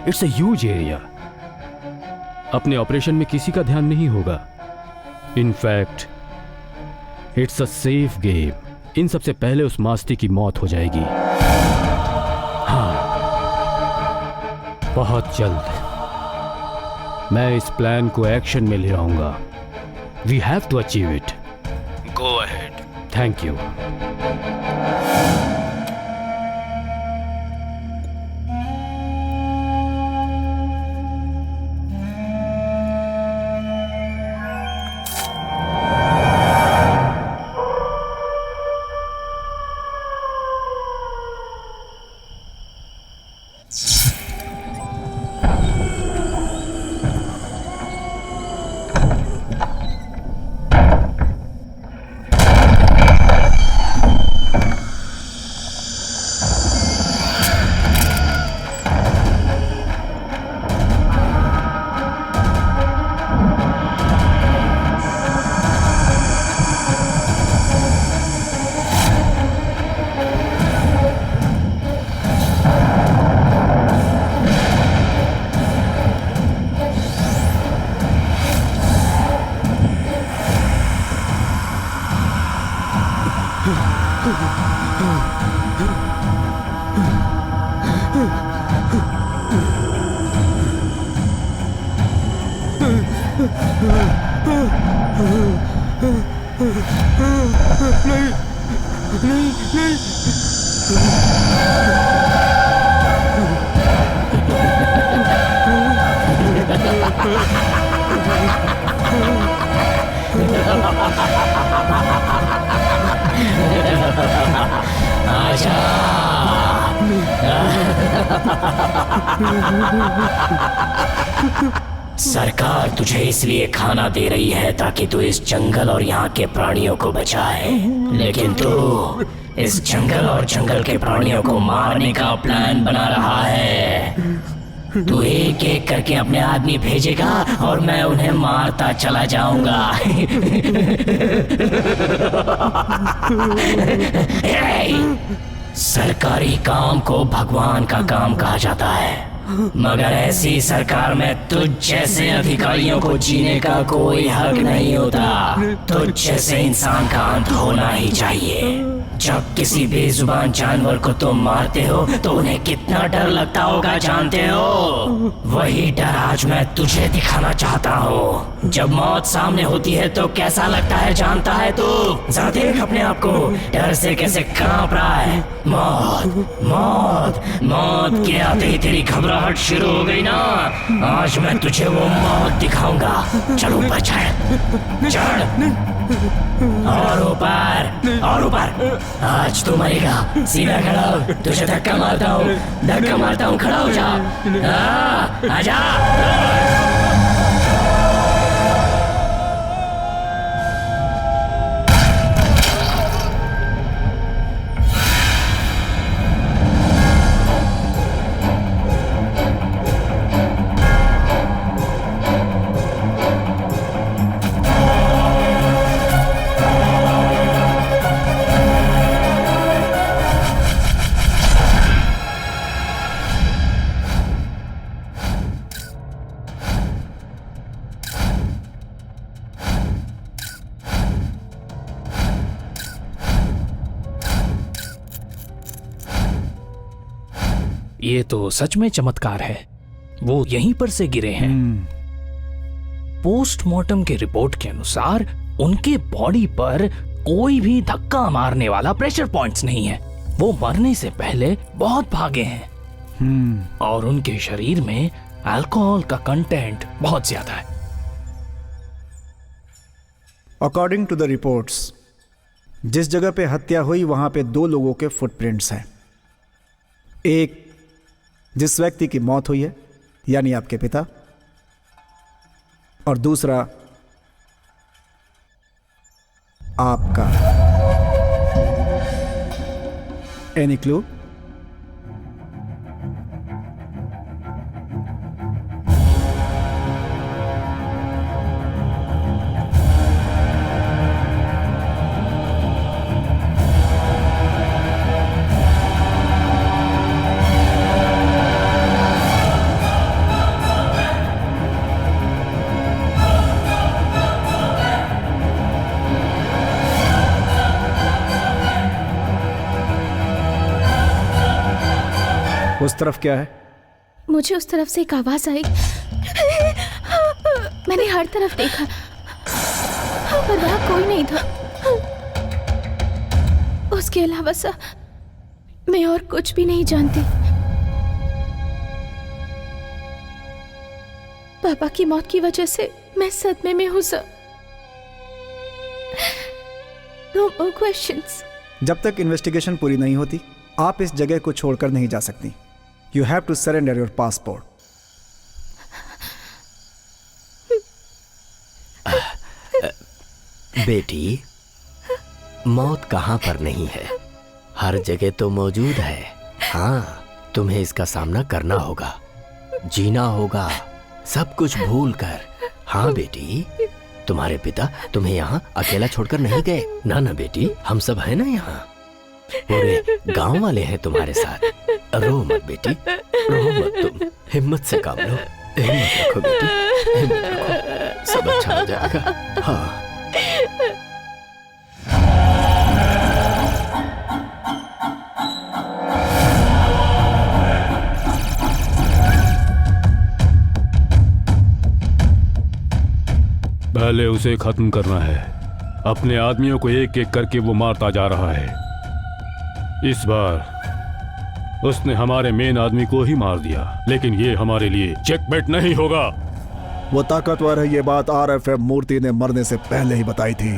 It's a huge area. अपने ऑपरेशन में किसी का ध्यान नहीं होगा। In fact it's a safe game. इन सबसे पहले उस मास्ती की मौत हो जाएगी। हाँ, बहुत जल्द मैं इस प्लान को एक्शन में ले आऊंगा। We have to achieve it. Go ahead. Thank you. सरकार तुझे इसलिए खाना दे रही है ताकि तू इस जंगल और यहाँ के प्राणियों को बचाए, लेकिन तू इस जंगल और जंगल के प्राणियों को मारने का प्लान बना रहा है। तू एक एक करके अपने आदमी भेजेगा और मैं उन्हें मारता चला जाऊंगा। सरकारी काम को भगवान का काम कहा जाता है, मगर ऐसी सरकार में तुझ जैसे अधिकारियों को जीने का कोई हक नहीं होता। तुझ जैसे इंसान का अंत होना ही चाहिए। जब किसी बेजुबान जानवर को तुम मारते हो तो उन्हें कितना डर लगता होगा जानते हो? वही डर आज मैं तुझे दिखाना चाहता हूँ। जब मौत सामने होती है तो कैसा लगता है जानता है तू? जरा देख अपने आप को, डर से कैसे कांप रहा है। मौत मौत मौत के आते ही तेरी घबराहट शुरू हो गई ना। आज मैं तुझे वो मौत दिखाऊंगा। चल ऊपर चढ़ और ऊपर और ऊपर। आज तू मरेगा। सीधा खड़ा हो, तुझे धक्का मारता हूँ, खड़ा हो जा। आजा। ये तो सच में चमत्कार है। वो यहीं पर से गिरे हैं। पोस्टमार्टम की रिपोर्ट के अनुसार उनके बॉडी पर कोई भी धक्का मारने वाला प्रेशर पॉइंट्स नहीं है। वो मरने से पहले बहुत भागे हैं और उनके शरीर में अल्कोहल का कंटेंट बहुत ज्यादा है। अकॉर्डिंग टू द रिपोर्ट्स, जिस जगह पे हत्या हुई वहां पे 2 लोगों के फुटप्रिंट्स हैं। एक जिस व्यक्ति की मौत हुई है यानी आपके पिता, और दूसरा आपका। Any clue? उस तरफ क्या है? मुझे उस तरफ से एक आवाज आई। मैंने हर तरफ देखा पर वहां कोई नहीं था। उसके अलावा मैं और कुछ भी नहीं जानती। पापा की मौत की वजह से मैं सदमे में हूं सर। No more questions। जब तक इन्वेस्टिगेशन पूरी नहीं होती आप इस जगह को छोड़कर नहीं जा सकती। You have to surrender your passport। बेटी, मौत कहाँ पर नहीं है, हर जगह तो मौजूद है। हाँ, तुम्हें इसका सामना करना होगा, जीना होगा, सब कुछ भूल कर। हाँ बेटी, तुम्हारे पिता तुम्हें यहाँ अकेला छोड़कर नहीं गए। ना ना बेटी, हम सब है ना यहाँ, पूरे गांव वाले हैं तुम्हारे साथ। रो मत बेटी, रो मत तुम, हिम्मत से काम लो, हिम्मत रखो बेटी, हिम्मत रखो, सब अच्छा हो जाएगा। हाँ। पहले उसे खत्म करना है। अपने आदमियों को एक एक करके वो मारता जा रहा है। इस बार उसने हमारे मेन आदमी को ही मार दिया, लेकिन ये हमारे लिए चेकमेट नहीं होगा। वो ताकतवर है, ये बात RFM मूर्ति ने मरने से पहले ही बताई थी।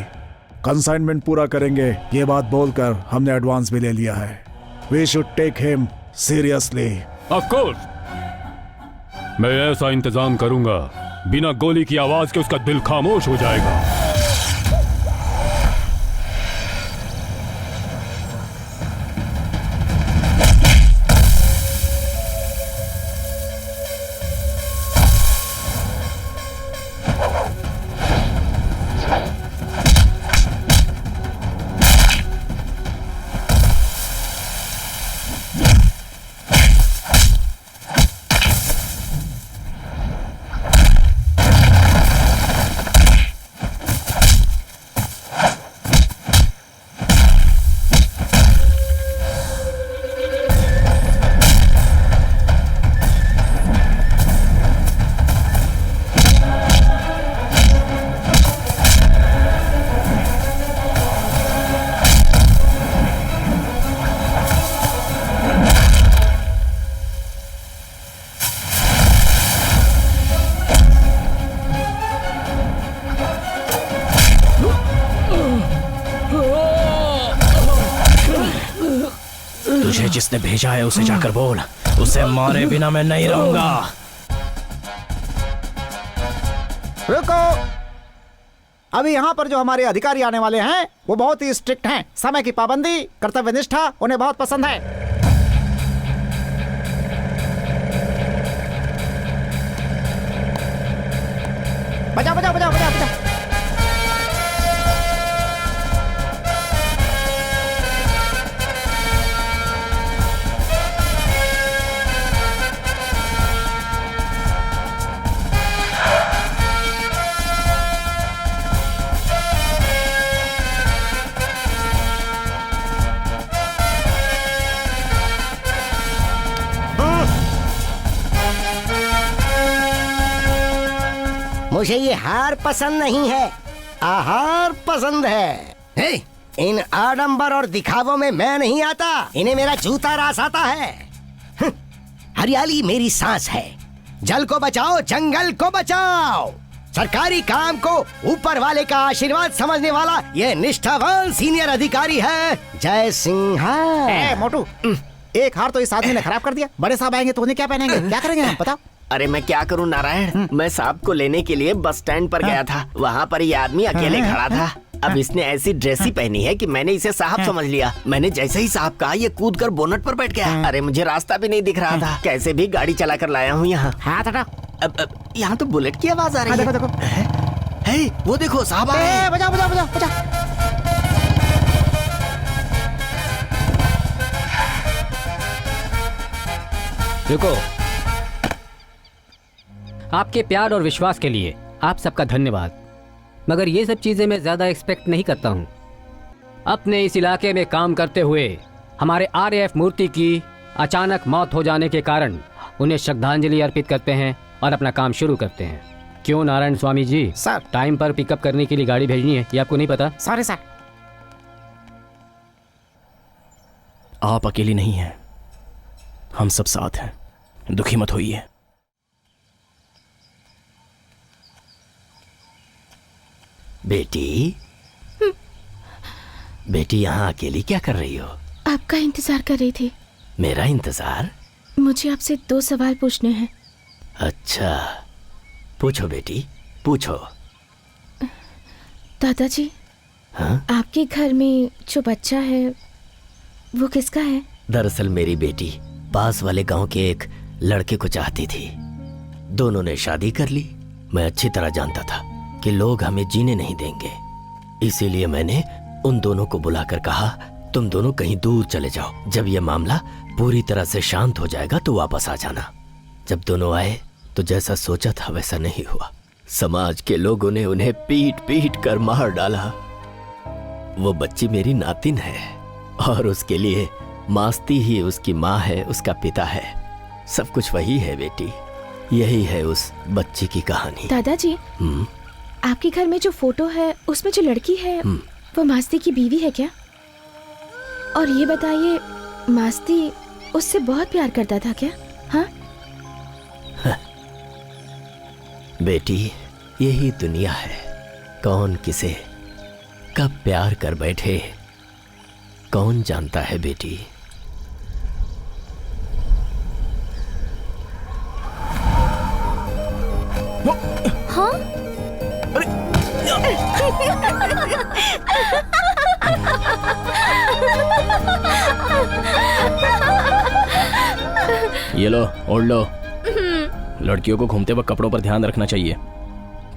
कंसाइनमेंट पूरा करेंगे ये बात बोलकर हमने एडवांस भी ले लिया है। We should take him seriously. Of course, मैं ऐसा इंतजाम करूंगा बिना गोली की आवाज के उसका दिल खामोश हो जाएगा। तुझे जिसने भेजा है उसे जाकर बोल, उसे मारे बिना मैं नहीं रहूंगा। रुको, अभी यहाँ पर जो हमारे अधिकारी आने वाले हैं वो बहुत ही स्ट्रिक्ट हैं। समय की पाबंदी, कर्तव्य निष्ठा उन्हें बहुत पसंद है। बजाओ बजाओ बजाओ बजाओ बजाओ। मुझे ये हार पसंद नहीं है, आहार पसंद है। हे, इन आडंबर और दिखावों में मैं नहीं आता, इन्हें मेरा जूता रास आता है। हरियाली मेरी सांस है। जल को बचाओ, जंगल को बचाओ। सरकारी काम को ऊपर वाले का आशीर्वाद समझने वाला ये निष्ठावान सीनियर अधिकारी है जय सिंह। मोटू, एक हार तो इस आदमी ने खराब कर दिया। बड़े साहब आएंगे तो उन्हें क्या पहनेंगे, क्या करेंगे हम, बताओ। अरे मैं क्या करूं नारायण, मैं साहब को लेने के लिए बस स्टैंड पर गया था। वहाँ पर ये आदमी अकेले खड़ा था। अब इसने ऐसी ड्रेस ही पहनी है कि मैंने इसे साहब समझ लिया। मैंने जैसे ही साहब कहा, ये कूद कर बोनट पर बैठ गया। अरे मुझे रास्ता भी नहीं दिख रहा था, कैसे भी गाड़ी चला कर लाया हूँ यहाँ। अब यहाँ तो बुलेट की आवाज आ रही है। देखो देखो, वो देखो साहब आए। बजाओ बजाओ बजाओ बजाओ। देखो, आपके प्यार और विश्वास के लिए आप सबका धन्यवाद, मगर ये सब चीजें मैं ज्यादा एक्सपेक्ट नहीं करता हूँ। अपने इस इलाके में काम करते हुए हमारे RAF मूर्ति की अचानक मौत हो जाने के कारण उन्हें श्रद्धांजलि अर्पित करते हैं और अपना काम शुरू करते हैं। क्यों नारायण स्वामी जी? सर, टाइम पर पिकअप करने के लिए गाड़ी भेजनी है, ये आपको नहीं पता? Sorry sir. आप अकेली नहीं हैं, हम सब साथ हैं, दुखी मत होइए। बेटी, बेटी यहाँ अकेली क्या कर रही हो? आपका इंतजार कर रही थी। मेरा इंतजार? मुझे आपसे 2 सवाल पूछने हैं। अच्छा, पूछो बेटी, पूछो। दादाजी, हाँ? आपके घर में जो बच्चा है वो किसका है? दरअसल मेरी बेटी पास वाले गांव के एक लड़के को चाहती थी। दोनों ने शादी कर ली। मैं अच्छी तरह जानता था कि लोग हमें जीने नहीं देंगे, इसीलिए मैंने उन दोनों को बुलाकर कहा, तुम दोनों कहीं दूर चले जाओ। जब यह मामला पूरी तरह से शांत हो जाएगा तो वापस आ जाना। जब दोनों आए तो जैसा सोचा था वैसा नहीं हुआ। समाज के लोगों ने उन्हें पीट पीट कर मार डाला। वो बच्ची मेरी नातिन है और उसके लिए मास्ती ही उसकी माँ है, उसका पिता है, सब कुछ वही है बेटी। यही है उस बच्ची की कहानी। दादाजी, आपके घर में जो फोटो है उसमें जो लड़की है वो मास्ती की बीवी है क्या? और ये बताइए, मास्ती उससे बहुत प्यार करता था क्या? हाँ बेटी, यही दुनिया है, कौन किसे कब प्यार कर बैठे कौन जानता है बेटी। हाँ? ये लो, ओढ़ लो। लड़कियों को घूमते वक्त कपड़ों पर ध्यान रखना चाहिए।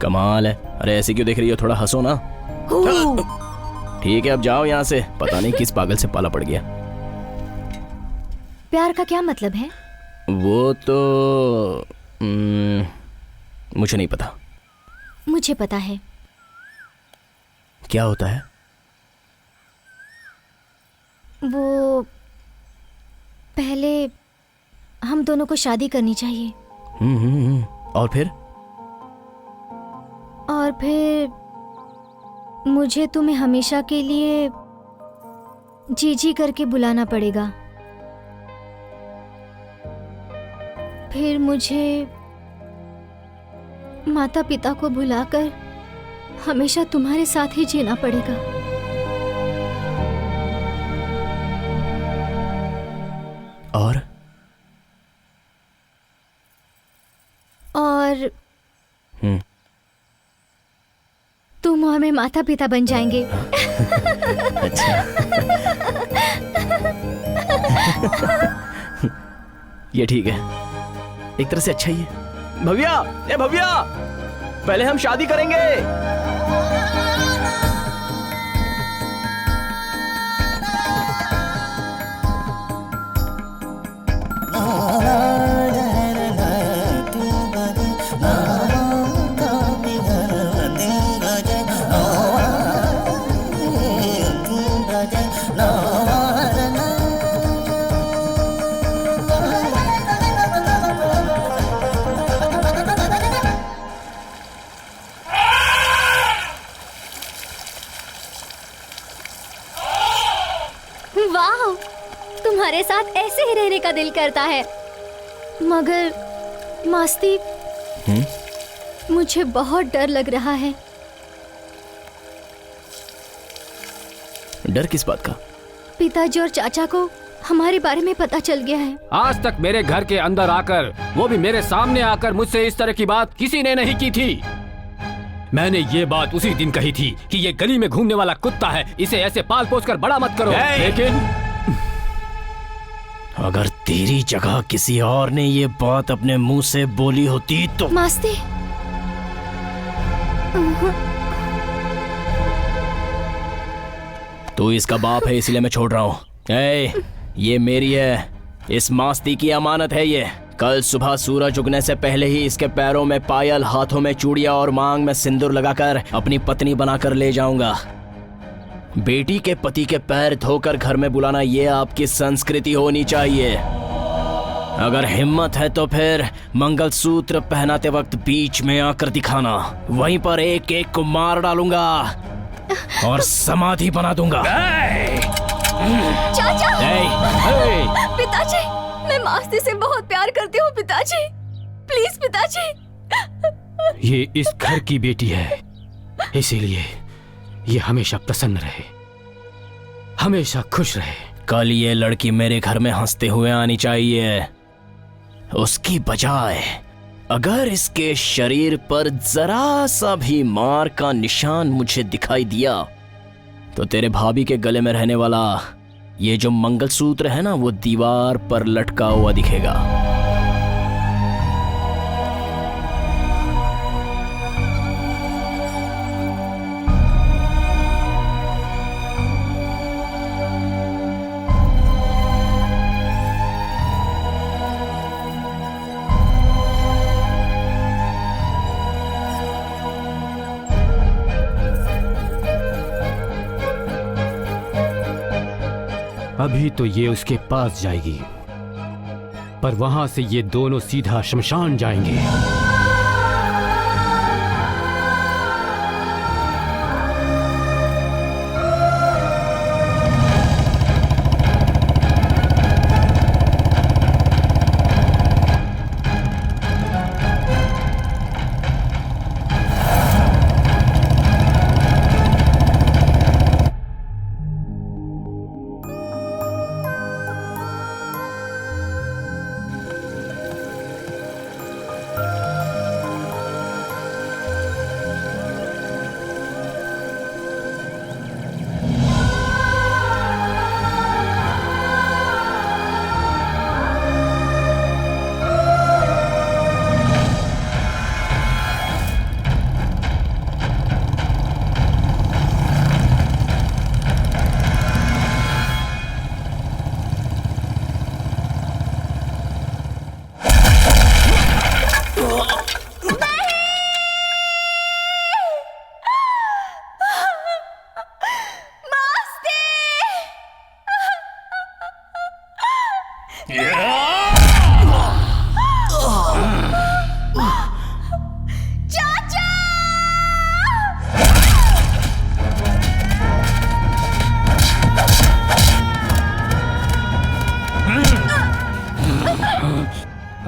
कमाल है। अरे ऐसे क्यों देख रही हो, थोड़ा हंसो ना। ठीक है, अब जाओ यहाँ से। पता नहीं किस पागल से पाला पड़ गया। प्यार का क्या मतलब है? वो तो मुझे नहीं पता। मुझे पता है। क्या होता है? वो पहले हम दोनों को शादी करनी चाहिए। और फिर? और फिर मुझे तुम्हें हमेशा के लिए जीजी करके बुलाना पड़ेगा। फिर मुझे माता पिता को भुलाकर हमेशा तुम्हारे साथ ही जीना पड़ेगा। और तुम और मैं माता पिता बन जाएंगे। अच्छा। ये ठीक है, एक तरह से अच्छा ही है। भव्या, ए भव्या, पहले हम शादी करेंगे। वाह, तुम्हारे साथ ऐसे ही रहने का दिल करता है। मगर मास्ती, मुझे बहुत डर लग रहा है। डर किस बात का? पिताजी और चाचा को हमारे बारे में पता चल गया है। आज तक मेरे घर के अंदर आकर, वो भी मेरे सामने आकर मुझसे इस तरह की बात किसी ने नहीं की थी। मैंने ये बात उसी दिन कही थी कि ये गली में घूमने वाला कुत्ता है, इसे ऐसे पाल पोस कर बड़ा मत करो। लेकिन अगर तेरी जगह किसी और ने ये बात अपने मुंह से बोली होती तो। मास्ती, तू इसका बाप है इसलिए मैं छोड़ रहा हूँ। ये मेरी है, इस मास्ती की अमानत है ये। कल सुबह सूरज उगने से पहले ही इसके पैरों में पायल, हाथों में चूड़ियां और मांग में सिंदूर लगाकर अपनी पत्नी बनाकर ले जाऊंगा। बेटी के पति के पैर धोकर घर में बुलाना ये आपकी संस्कृति होनी चाहिए। अगर हिम्मत है तो फिर मंगलसूत्र पहनाते वक्त बीच में आकर दिखाना, वहीं पर एक एक को मार डालूंगा और समाधि बना दूंगा। चाचा, पिताजी, मैं मास्ती से बहुत प्यार करती हूँ पिताजी, प्लीज पिताजी। ये इस घर की बेटी है, इसीलिए ये हमेशा प्रसन्न रहे, हमेशा खुश रहे। कल ये लड़की मेरे घर में हंसते हुए आनी चाहिए, उसकी बजाय अगर इसके शरीर पर जरा सा भी मार का निशान मुझे दिखाई दिया तो तेरे भाभी के गले में रहने वाला ये जो मंगलसूत्र है ना, वो दीवार पर लटका हुआ दिखेगा। अभी तो ये उसके पास जाएगी, पर वहां से ये दोनों सीधा शमशान जाएंगे।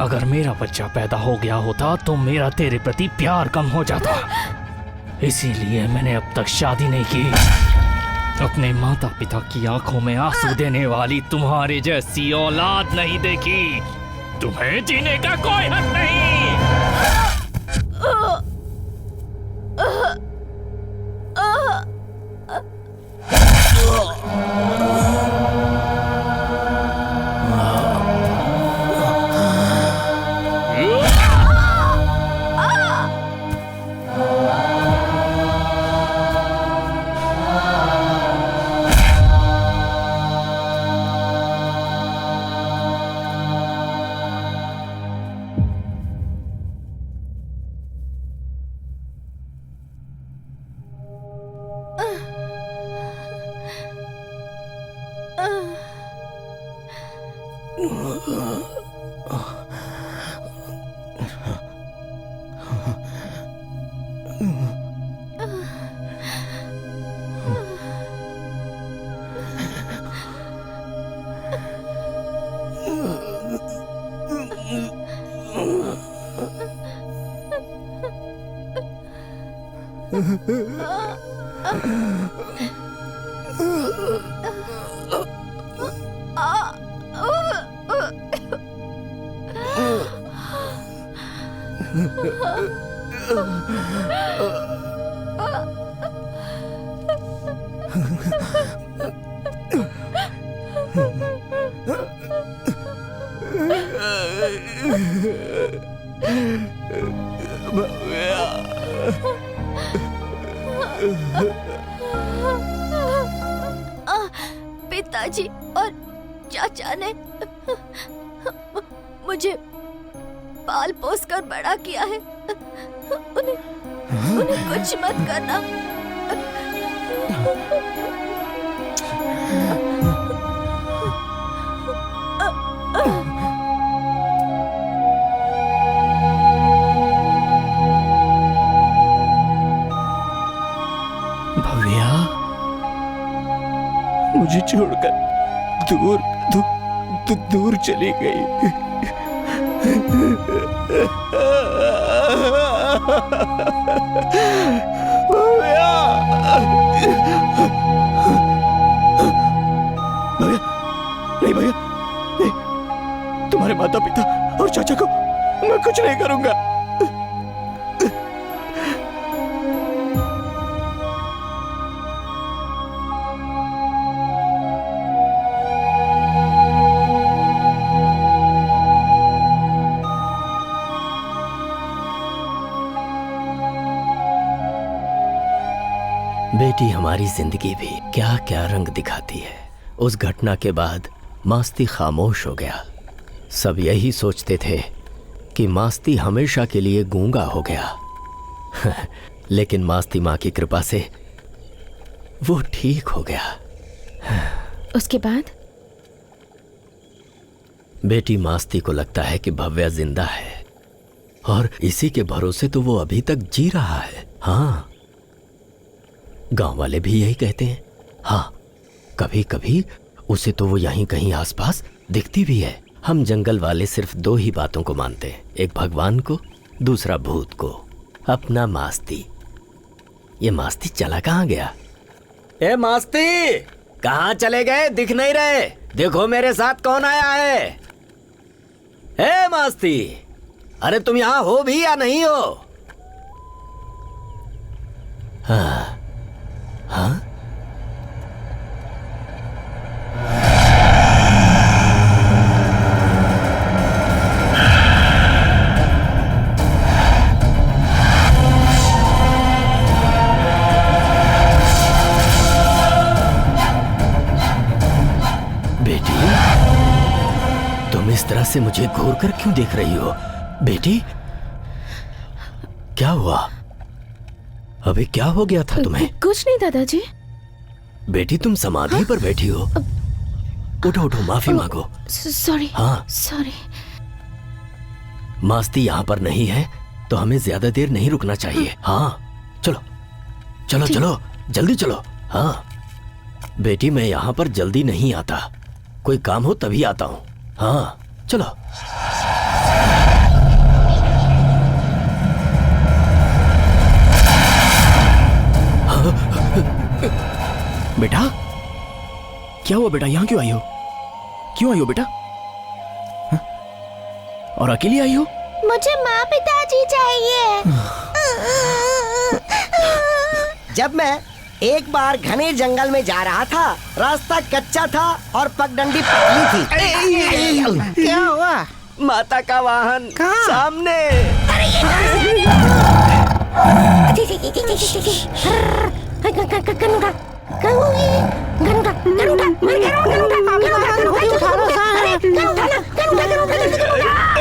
अगर मेरा बच्चा पैदा हो गया होता तो मेरा तेरे प्रति प्यार कम हो जाता। इसीलिए मैंने अब तक शादी नहीं की। अपने माता पिता की आंखों में आंसू देने वाली तुम्हारे जैसी औलाद नहीं देखी। तुम्हें जीने का कोई हक नहीं। पिताजी और चाचा ने मुझे पाल पोस कर बड़ा किया है। उन्हें कुछ मत करना। भव्या, मुझे छोड़कर दूर दूर चली गई। भव्या, नहीं भैया, नहीं। तुम्हारे माता पिता और चाचा को मैं कुछ नहीं करूंगा। बेटी हमारी जिंदगी भी क्या क्या रंग दिखाती है। उस घटना के बाद मास्ती खामोश हो गया। सब यही सोचते थे कि मास्ती हमेशा के लिए गूंगा हो गया। लेकिन मास्ती माँ की कृपा से वो ठीक हो गया। उसके बाद बेटी मास्ती को लगता है कि भव्या जिंदा है और इसी के भरोसे तो वो अभी तक जी रहा है। हाँ, गांव वाले भी यही कहते हैं। हाँ, कभी कभी उसे तो वो यहीं कहीं आसपास दिखती भी है। हम जंगल वाले सिर्फ दो ही बातों को मानते हैं, एक भगवान को, दूसरा भूत को। अपना मास्ती। ये मास्ती चला कहाँ गया? ए मास्ती, कहाँ चले गए? दिख नहीं रहे। देखो मेरे साथ कौन आया है। ए मास्ती, अरे तुम यहाँ हो भी या नहीं हो? हाँ हाँ, बेटी तुम इस तरह से मुझे घूर कर क्यों देख रही हो? बेटी क्या हुआ? अभी क्या हो गया था तुम्हें? कुछ नहीं दादाजी। बेटी तुम समाधि पर बैठी हो। उठो उठो, माफी मांगो। सॉरी। हाँ सॉरी। मास्ती यहाँ पर नहीं है तो हमें ज्यादा देर नहीं रुकना चाहिए। हाँ चलो चलो चलो, जल्दी चलो। हाँ बेटी, मैं यहाँ पर जल्दी नहीं आता, कोई काम हो तभी आता हूँ। हाँ चलो। क्या हुआ बेटा, यहाँ क्यों आई हो? क्यों आई हो बेटा? हा? और अकेली आई हो? मुझे माँ पिताजी चाहिए। जब मैं एक बार घने जंगल में जा रहा था, रास्ता कच्चा था और पगडंडी पतली थी। क्या हुआ? माता का वाहन सामने।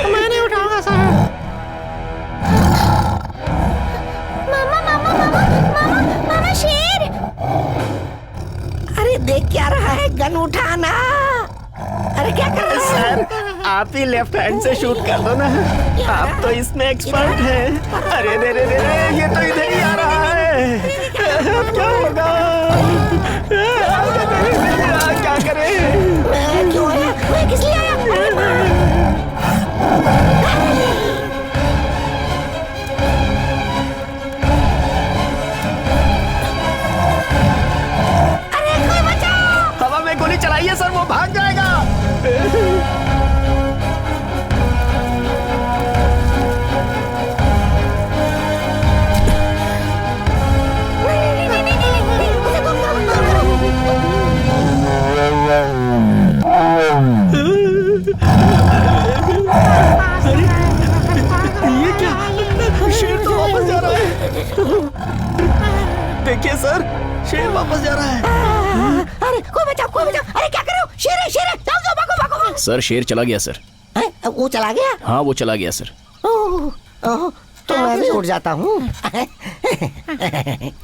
मैंने उठाऊंगा सर। मामा शेर। अरे देख क्या रहा है, गन उठाना। अरे क्या कर रहा है? सर आप ही लेफ्ट हैंड से शूट कर दो ना, आप तो इसमें एक्सपर्ट हैं। अरे रे रे रे रे, ये तो इधर ही आ रहा है। अब क्या होगा? क्या करें? क्यों आया? मैं किस लिए आया? हवा में गोली चलाइए सर, वो भाग जाएगा। ये क्या? शेर तो वापस जा रहा है। देखिए सर, शेर वापस जा रहा है। अरे कोई बचाओ, कोई बचाओ। अरे क्या कर रहे हो? शेर है, शेर है। जाओ जाओ, भागो भागो भागो। सर शेर चला गया सर। वो चला गया? हाँ वो चला गया सर। ओह, तो मैं भी उठ जाता हूँ।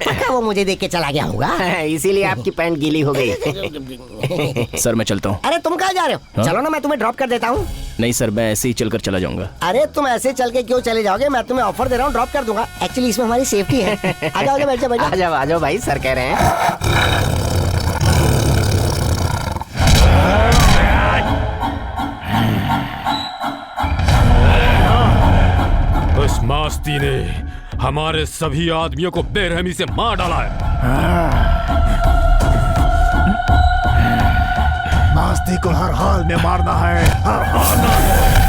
पक्का वो मुझे देख के चला गया होगा, इसीलिए आपकी पैंट गीली हो गई। सर मैं चलता हूँ। अरे तुम कहाँ जा रहे हो? हाँ? चलो ना, मैं तुम्हें ड्रॉप कर देता हूँ। नहीं सर, मैं ऐसे ही चलकर चला जाऊंगा। अरे तुम ऐसे चल के क्यों चले जाओगे? मैं तुम्हें ऑफर दे रहा हूँ, ड्रॉप कर दूंगा। एक्चुअली इसमें हमारी सेफ्टी है। आ जाओ, बैठ जाओ, बैठ जाओ। आ जाओ भाई, सर कह रहे हैं। उस मास्ती ने हमारे सभी आदमियों को बेरहमी से मार डाला है। मास्ती को हर हाल में मारना है, हर हाल में।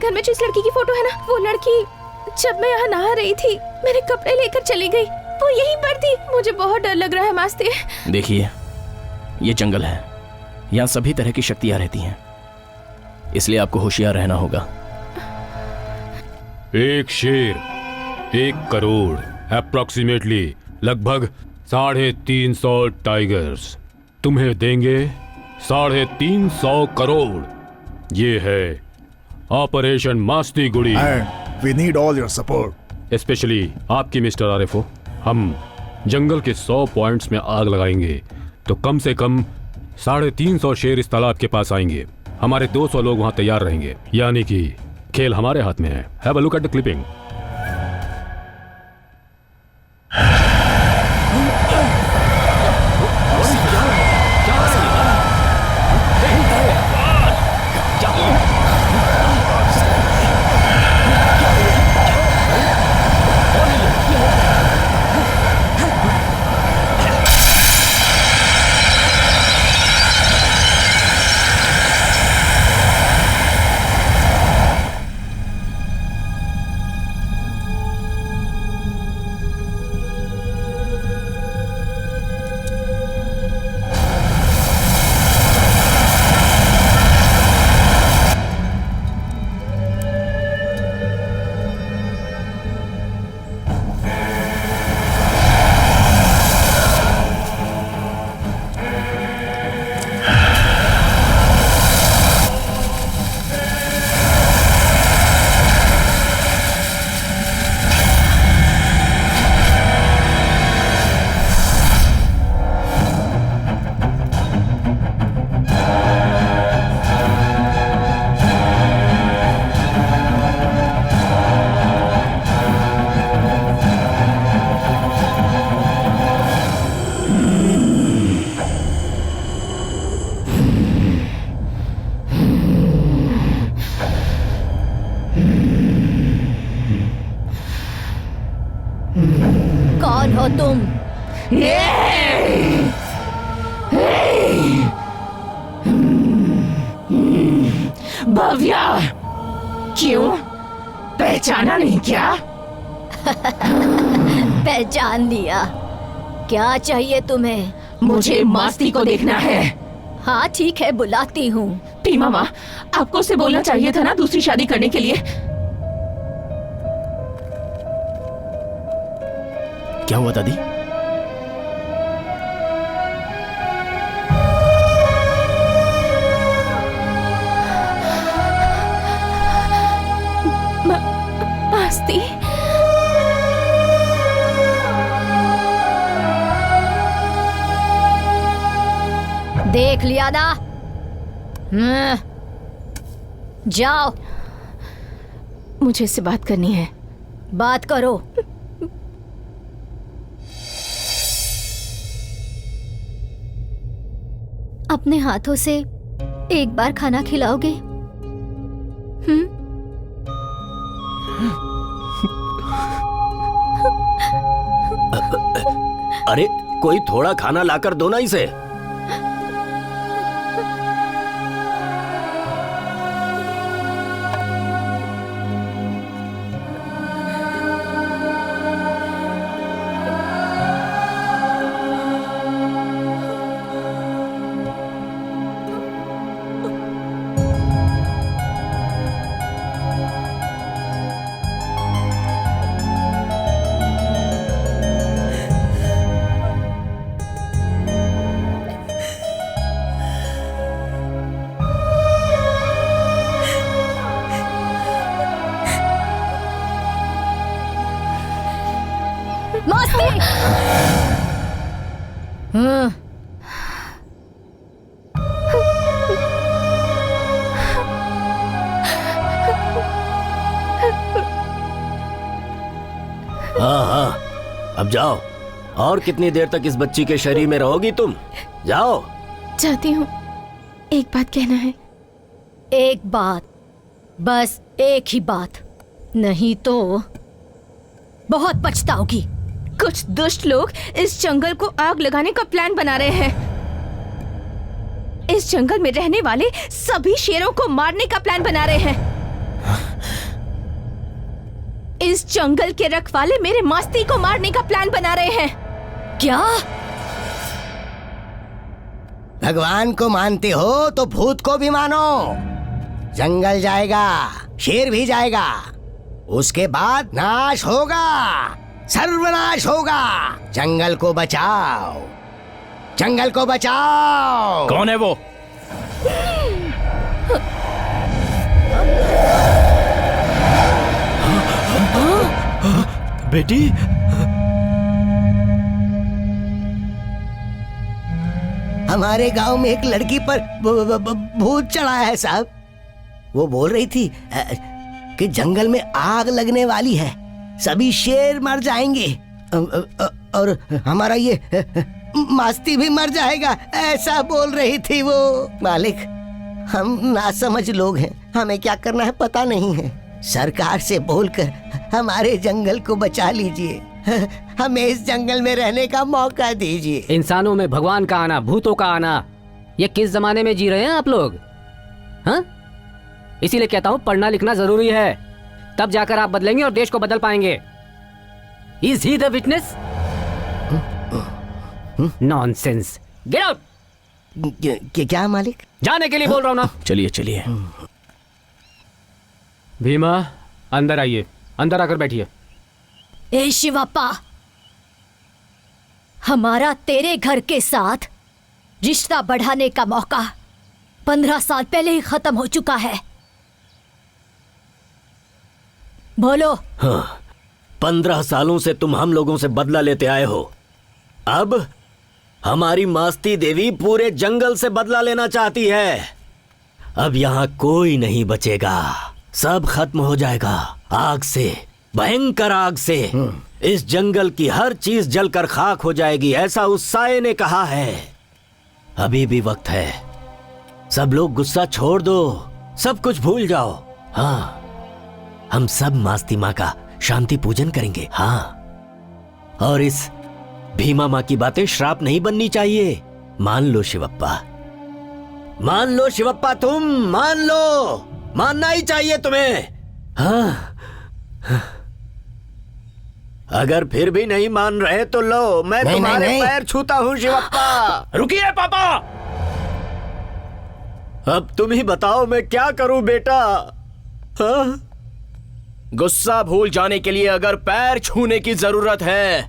घर में जिस लड़की की फोटो है ना, वो लड़की जब मैं यहाँ नहा रही थी मेरे कपड़े लेकर चली गई। वो यहीं पर थी। मुझे बहुत डर लग रहा है मास्ती। देखिए, ये जंगल है, यहाँ सभी तरह की शक्तियाँ रहती हैं, इसलिए आपको होशियार रहना होगा। एक शेर 1 करोड़, अप्रोक्सीमेटली लगभग 350 टाइगर्स तुम्हें देंगे 350 करोड़। ये है operation Masti Gudi. We need all your support. Specially आपकी मिस्टर आरिफो। हम जंगल के 100 पॉइंट्स में आग लगाएंगे तो कम से कम 350 शेर इस तालाब के पास आएंगे। हमारे 200 लोग वहां तैयार रहेंगे, यानी कि खेल हमारे हाथ में है। Have a look at the clipping. कौन हो तुम? भव्या, क्यों पहचाना नहीं क्या? पहचान लिया। क्या चाहिए तुम्हें? मुझे मास्ती को देखना है। हाँ ठीक है, बुलाती हूँ। टी मामा, आपको उसे बोलना चाहिए था ना दूसरी शादी करने के लिए। क्या हुआ दादी? मास्ती, देख लिया ना? जाओ। मुझे इससे बात करनी है। बात करो। अपने हाथों से एक बार खाना खिलाओगे? अरे कोई थोड़ा खाना लाकर दो ना इसे। हाँ, अब जाओ। और कितनी देर तक इस बच्ची के शरीर में रहोगी तुम? जाओ। चाहती हूँ, एक बात कहना है। एक बात, बस एक ही बात, नहीं तो बहुत पछताओगी। कुछ दुष्ट लोग इस जंगल को आग लगाने का प्लान बना रहे हैं। इस जंगल में रहने वाले सभी शेरों को मारने का प्लान बना रहे हैं। इस जंगल के रखवाले मेरे मास्ती को मारने का प्लान बना रहे हैं। क्या? भगवान को मानते हो तो भूत को भी मानो। जंगल जाएगा, शेर भी जाएगा, उसके बाद नाश होगा, सर्वनाश होगा। जंगल को बचाओ, जंगल को बचाओ। कौन है वो? बेटी, हमारे गांव में एक लड़की पर भूत चढ़ा है साहब। वो बोल रही थी कि जंगल में आग लगने वाली है, सभी शेर मर जाएंगे और हमारा ये मास्ती भी मर जाएगा, ऐसा बोल रही थी वो। मालिक, हम नासमझ लोग हैं, हमें क्या करना है पता नहीं है। सरकार से बोलकर हमारे जंगल को बचा लीजिए, हमें इस जंगल में रहने का मौका दीजिए। इंसानों में भगवान का आना, भूतों का आना, ये किस जमाने में जी रहे हैं आप लोग? हाँ, इसीलिए कहता हूँ पढ़ना लिखना जरूरी है, तब जाकर आप बदलेंगे और देश को बदल पाएंगे। Is he the witness? Nonsense. Get out! क्या मालिक? जाने के लिए बोल रहा हूँ ना। चलिए चलिए। भीमा, अंदर आइए, अंदर आकर बैठिए। ए शिवप्पा, हमारा तेरे घर के साथ रिश्ता बढ़ाने का मौका 15 साल पहले ही खत्म हो चुका है। बोलो। हाँ, 15 सालों से तुम हम लोगों से बदला लेते आए हो। अब हमारी मास्ती देवी पूरे जंगल से बदला लेना चाहती है। अब यहाँ कोई नहीं बचेगा, सब खत्म हो जाएगा आग से, भयंकर आग से। इस जंगल की हर चीज जलकर खाक हो जाएगी, ऐसा उस साये ने कहा है। अभी भी वक्त है, सब लोग गुस्सा छोड़ दो, सब कुछ भूल जाओ। हाँ, हम सब मास्ती माँ का शांति पूजन करेंगे। हाँ, और इस भीमा माँ की बातें श्राप नहीं बननी चाहिए। मान लो शिवप्पा, मान लो शिवप्पा, तुम मान लो, मानना ही चाहिए तुम्हें। हाँ, अगर फिर भी नहीं मान रहे तो लो, मैं तुम्हारे पैर छूता हूँ शिवप्पा। रुकिए पापा, अब तुम ही बताओ मैं क्या करूं बेटा। हाँ? गुस्सा भूल जाने के लिए अगर पैर छूने की जरूरत है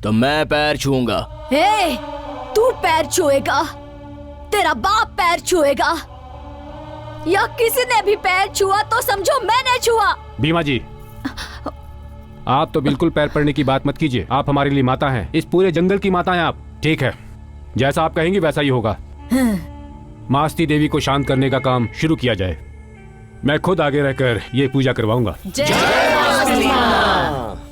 तो मैं पैर छूऊंगा। हे, तू पैर छुएगा, तेरा बाप पैर छुएगा, या किसी ने भी पैर छुआ तो समझो मैंने छुआ। भीमा जी, आप तो बिल्कुल पैर पड़ने की बात मत कीजिए। आप हमारे लिए माता हैं, इस पूरे जंगल की माता हैं आप। ठीक है, जैसा आप कहेंगी वैसा ही होगा। मास्ती देवी को शांत करने का काम शुरू किया जाए। मैं खुद आगे रहकर ये पूजा करवाऊंगा। जय मास्ती माँ।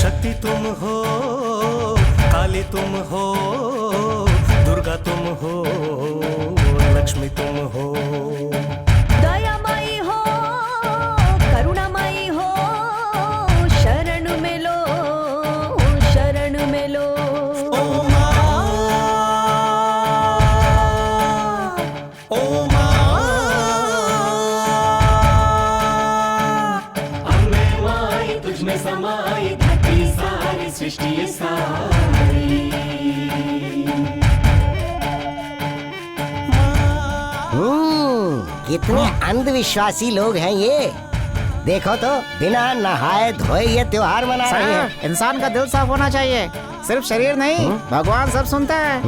शक्ति तुम हो, काली तुम हो, दुर्गा तुम हो, लक्ष्मी तुम हो, दयामयी हो, करुणामयी हो, शरण में लो, शरण में लो। ओ माँ, ओ माँ, अम्बे माई तुझ में समाई सारी सृष्टि सारी। कितने अंधविश्वासी लोग हैं ये। देखो तो बिना नहाए धोए ये त्योहार मना रहे हैं। इंसान का दिल साफ होना चाहिए, सिर्फ शरीर नहीं। भगवान सब सुनता है।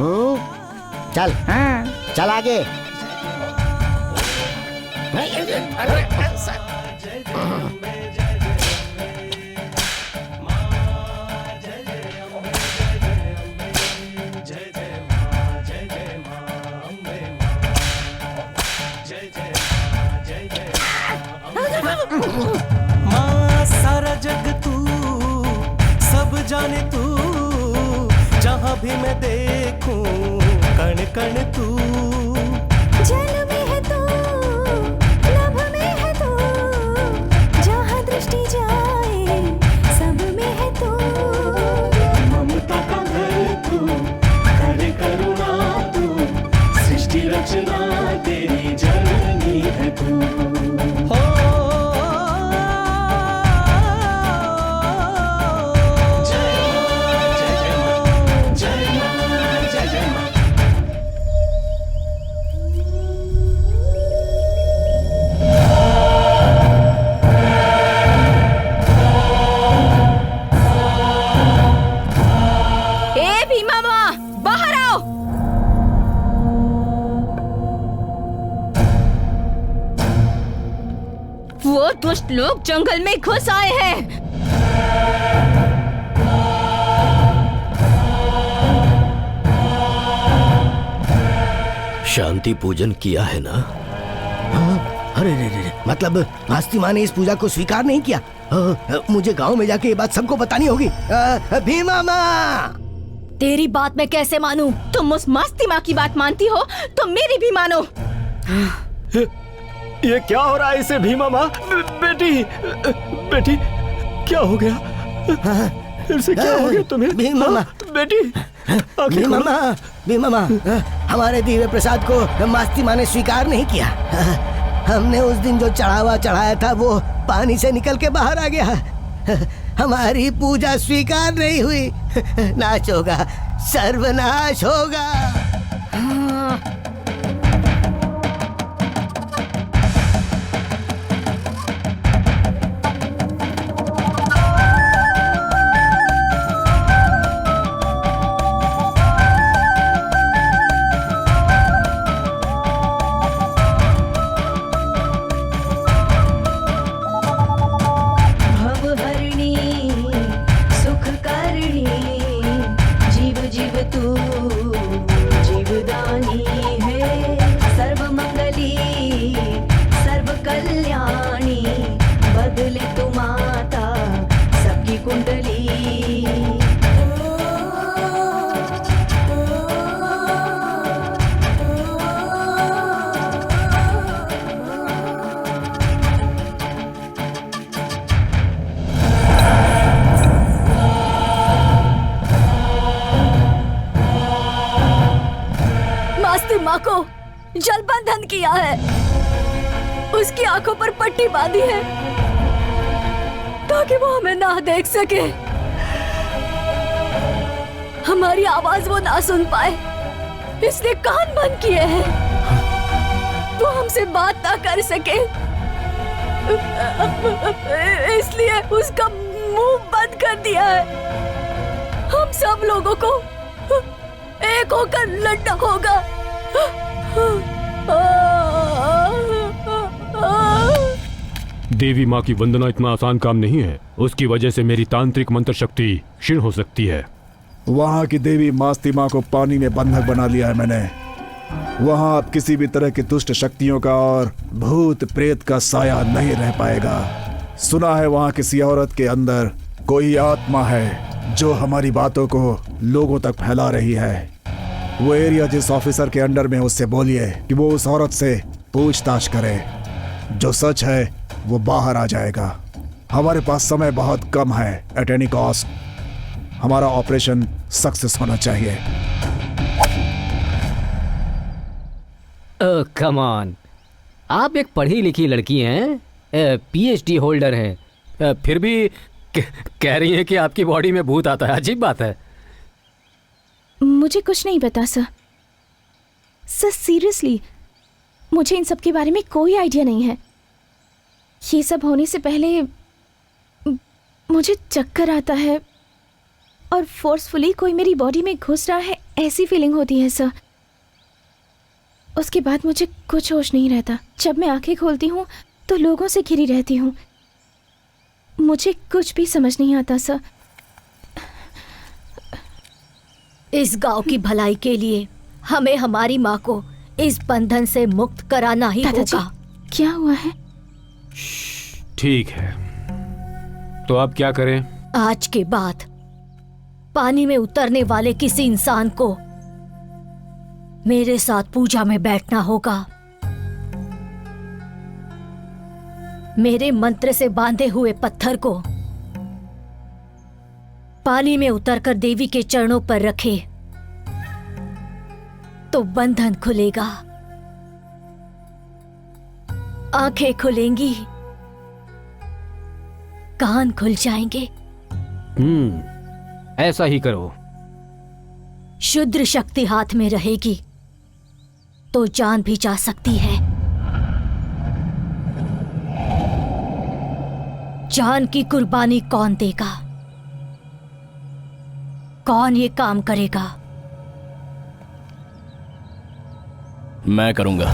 चल, हाँ। चल आगे। माँ सारा जग तू, सब जाने तू, जहाँ भी मैं देखूं कण कण तू। जल में है तू, नभ में है तू, जहाँ दृष्टि जाए सब में है तू। ममता का घर तू, करे करुणा तू, सृष्टि रचना तेरी जननी है तू। वो दुष्ट लोग जंगल में घुस आए हैं। शांति पूजन किया है ना? हाँ? अरे रे रे, मतलब मास्ती माँ ने इस पूजा को स्वीकार नहीं किया। मुझे गांव में जाके ये बात सबको बतानी होगी। भीमा माँ, तेरी बात मैं कैसे मानूं? तुम उस मास्ती माँ की बात मानती हो तो मेरी भी मानो। ये क्या हो रहा है इसे भीमा माँ? बेटी, बेटी क्या हो गया? फिर से क्या हो गया तुम्हें? भीमा माँ, बेटी, भीमा माँ, भीमा माँ, हमारे दिव्य प्रसाद को मास्ती माँ ने स्वीकार नहीं किया। हमने उस दिन जो चढ़ावा चढ़ाया था वो पानी से निकल के बाहर आ गया। हमारी पूजा स्वीकार नहीं हुई। नाश होगा, सर्वनाश होगा। तुझी कुंडली मास्ती माँ को जल बंधन किया है, उसकी आंखों पर पट्टी बांधी है ताकि वो हमें ना देख सके, हमारी आवाज वो ना सुन पाए, इसलिए कान बंद किए हैं, वो हमसे बात ना कर सके, इसलिए उसका मुंह बंद कर दिया है। हम सब लोगों को एक होकर लड़ना होगा। देवी माँ की वंदना इतना आसान काम नहीं है, उसकी वजह से मेरी तांत्रिक मंत्र शक्ति क्षीण हो सकती है। वहाँ की देवी मास्ती माँ को पानी में बंधक बना लिया है मैंने। वहाँ अब किसी भी तरह की दुष्ट शक्तियों का और भूत प्रेत का साया नहीं रह पाएगा। सुना है वहाँ किसी औरत के अंदर कोई आत्मा है जो हमारी बातों को लोगों तक फैला रही है। वो एरिया जिस ऑफिसर के अंडर में, उससे बोलिए कि वो उस औरत से पूछताछ करे, जो सच है वो बाहर आ जाएगा। हमारे पास समय बहुत कम है। एट एनी कॉस्ट हमारा ऑपरेशन सक्सेस होना चाहिए। कम ऑन, आप एक पढ़ी लिखी लड़की हैं, पीएचडी होल्डर हैं, फिर भी कह रही हैं कि आपकी बॉडी में भूत आता है। अजीब बात है। मुझे कुछ नहीं पता सर। सर सीरियसली, मुझे इन सब के बारे में कोई आइडिया नहीं है। ये सब होने से पहले मुझे चक्कर आता है और फोर्सफुली कोई मेरी बॉडी में घुस रहा है, ऐसी फीलिंग होती है सर। उसके बाद मुझे कुछ होश नहीं रहता। जब मैं आंखें खोलती हूँ तो लोगों से घिरी रहती हूँ। मुझे कुछ भी समझ नहीं आता सर। इस गांव की भलाई के लिए हमें हमारी माँ को इस बंधन से मुक्त कराना ही होगा। क्या हुआ है? ठीक है, तो अब क्या करें? आज के बाद पानी में उतरने वाले किसी इंसान को मेरे साथ पूजा में बैठना होगा। मेरे मंत्र से बांधे हुए पत्थर को पानी में उतरकर देवी के चरणों पर रखे तो बंधन खुलेगा, आंखें खुलेंगी, कान खुल जाएंगे। ऐसा ही करो। शुद्र शक्ति हाथ में रहेगी तो जान भी जा सकती है। जान की कुर्बानी कौन देगा? कौन ये काम करेगा? मैं करूंगा।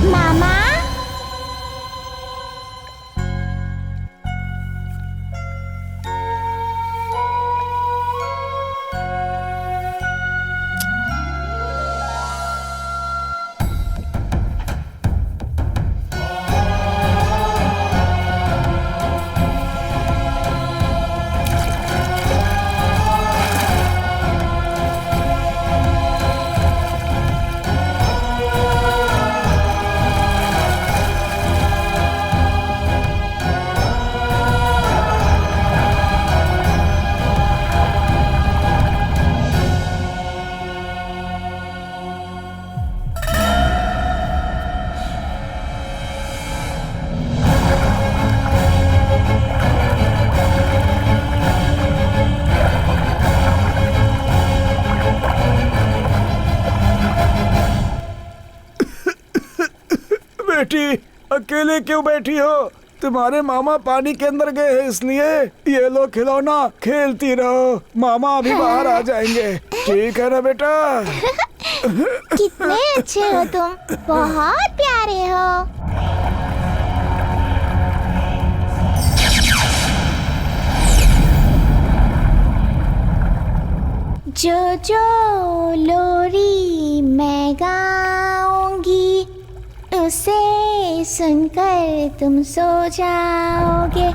मामा, बेटी अकेले क्यों बैठी हो? तुम्हारे मामा पानी के अंदर गए हैं, इसलिए ये लो खिलौना, खेलती रहो। मामा अभी बाहर आ जाएंगे, ठीक है ना बेटा? कितने अच्छे हो तुम, बहुत प्यारे हो। जो लोरी मैं गाऊंगी उसे सुनकर तुम सो जाओगे।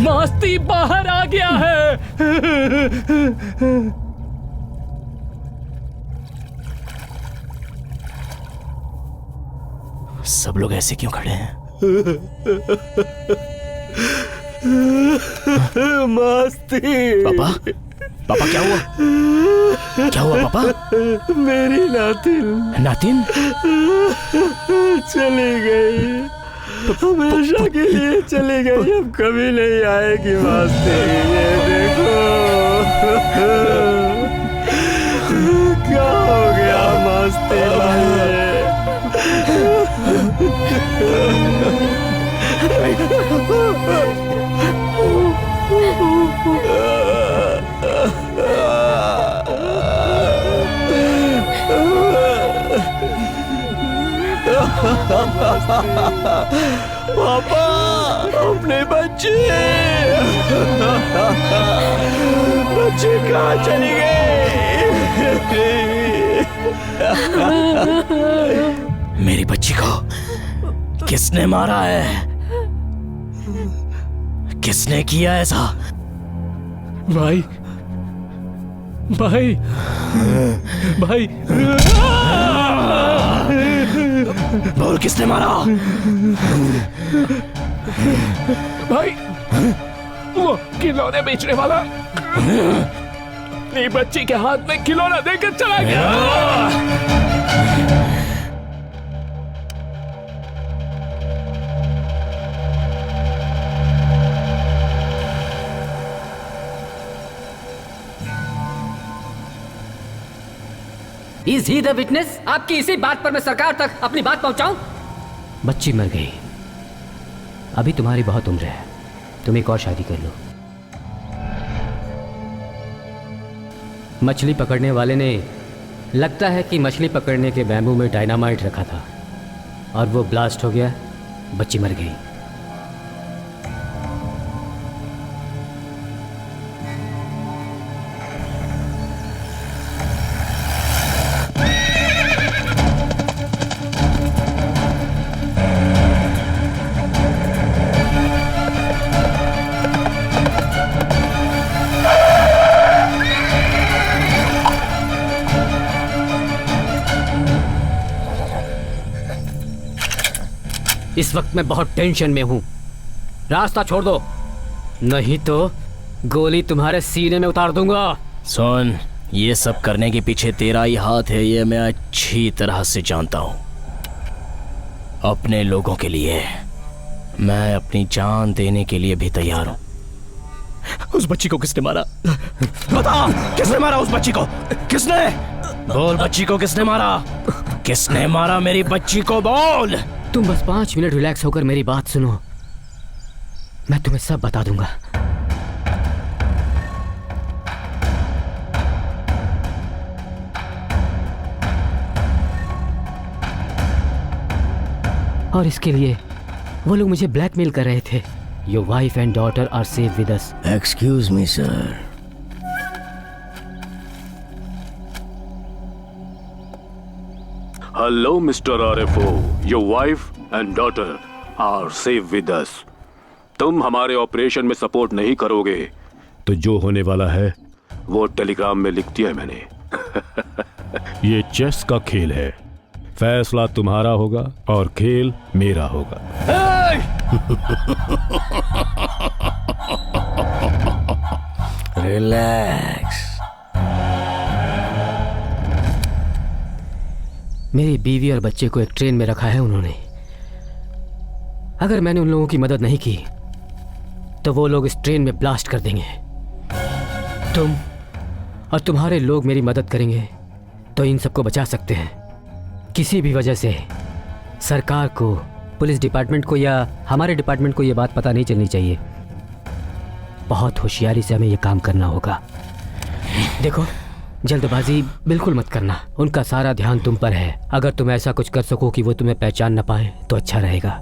मास्ती बाहर आ गया है। सब लोग ऐसे क्यों खड़े हैं? मस्ती। पापा, पापा क्या हुआ? क्या हुआ पापा? मेरी नातिन। नातिन? चली गई, हमेशा के लिए चली गई, अब कभी नहीं आएगी मस्ती। ये देखो क्या हो गया मस्ती पापा, अपने बच्चे बच्चे कहाँ चली गई? मेरी बच्ची को किसने मारा है? किसने किया ऐसा? भाई, भाई, भाई, बोल किसने मारा? भाई, वो खिलौने बेचने वाला मेरी बच्ची के हाथ में खिलौना देकर चला गया। Is he the witness? आपकी इसी बात पर मैं सरकार तक अपनी बात पहुंचाऊं? बच्ची मर गई, अभी तुम्हारी बहुत उम्र है, तुम एक और शादी कर लो। मछली पकड़ने वाले ने लगता है कि मछली पकड़ने के बैम्बू में डायनामाइट रखा था और वो ब्लास्ट हो गया, बच्ची मर गई। इस वक्त मैं बहुत टेंशन में हूं, रास्ता छोड़ दो, नहीं तो गोली तुम्हारे सीने में उतार दूंगा। सुन, ये सब करने के पीछे तेरा ही हाथ है, ये मैं अच्छी तरह से जानता हूं। अपने लोगों के लिए मैं अपनी जान देने के लिए भी तैयार हूं। उस बच्ची को किसने मारा? बता, किसने मारा उस बच्ची को? किसने? बोल, बच्ची को किसने मारा? किसने मारा मेरी बच्ची को? बोल। तुम बस 5 मिनट रिलैक्स होकर मेरी बात सुनो, मैं तुम्हें सब बता दूंगा। और इसके लिए वो लोग मुझे ब्लैकमेल कर रहे थे। Your wife and daughter are safe with us. Excuse me sir. Hello, Mr. RFO. Your wife and daughter are safe with us. तुम हमारे ऑपरेशन में सपोर्ट नहीं करोगे तो जो होने वाला है वो टेलीग्राम में लिख दिया है मैंने। ये चेस का खेल है, फैसला तुम्हारा होगा और खेल मेरा होगा। रिलैक्स। मेरी बीवी और बच्चे को एक ट्रेन में रखा है उन्होंने। अगर मैंने उन लोगों की मदद नहीं की तो वो लोग इस ट्रेन में ब्लास्ट कर देंगे। तुम और तुम्हारे लोग मेरी मदद करेंगे तो इन सबको बचा सकते हैं। किसी भी वजह से सरकार को, पुलिस डिपार्टमेंट को या हमारे डिपार्टमेंट को ये बात पता नहीं चलनी चाहिए। बहुत होशियारी से हमें ये काम करना होगा। देखो, जल्दबाजी बिल्कुल मत करना। उनका सारा ध्यान तुम पर है। अगर तुम ऐसा कुछ कर सको कि वो तुम्हें पहचान न पाए तो अच्छा रहेगा।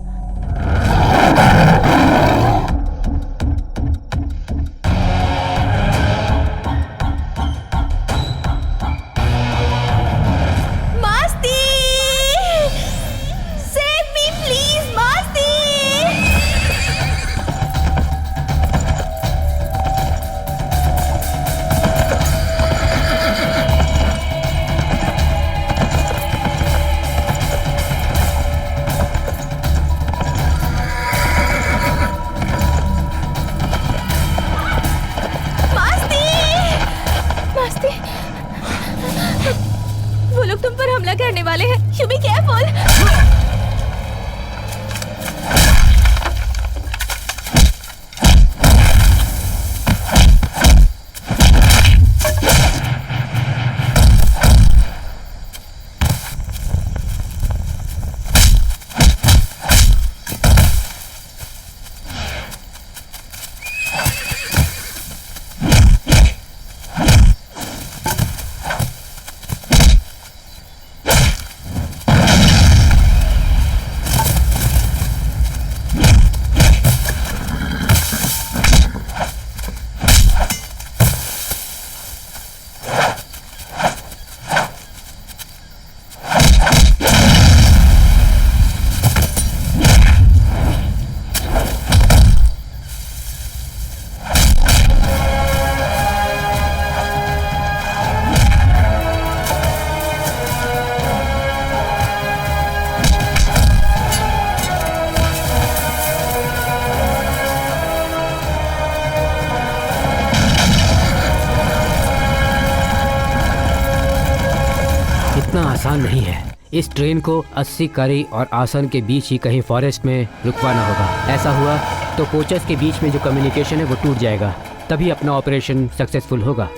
आसान नहीं है। इस ट्रेन को 80 करी और आसन के बीच ही कहीं फॉरेस्ट में रुकवाना होगा। ऐसा हुआ तो कोचेस के बीच में जो कम्युनिकेशन है वो टूट जाएगा, तभी अपना ऑपरेशन सक्सेसफुल होगा।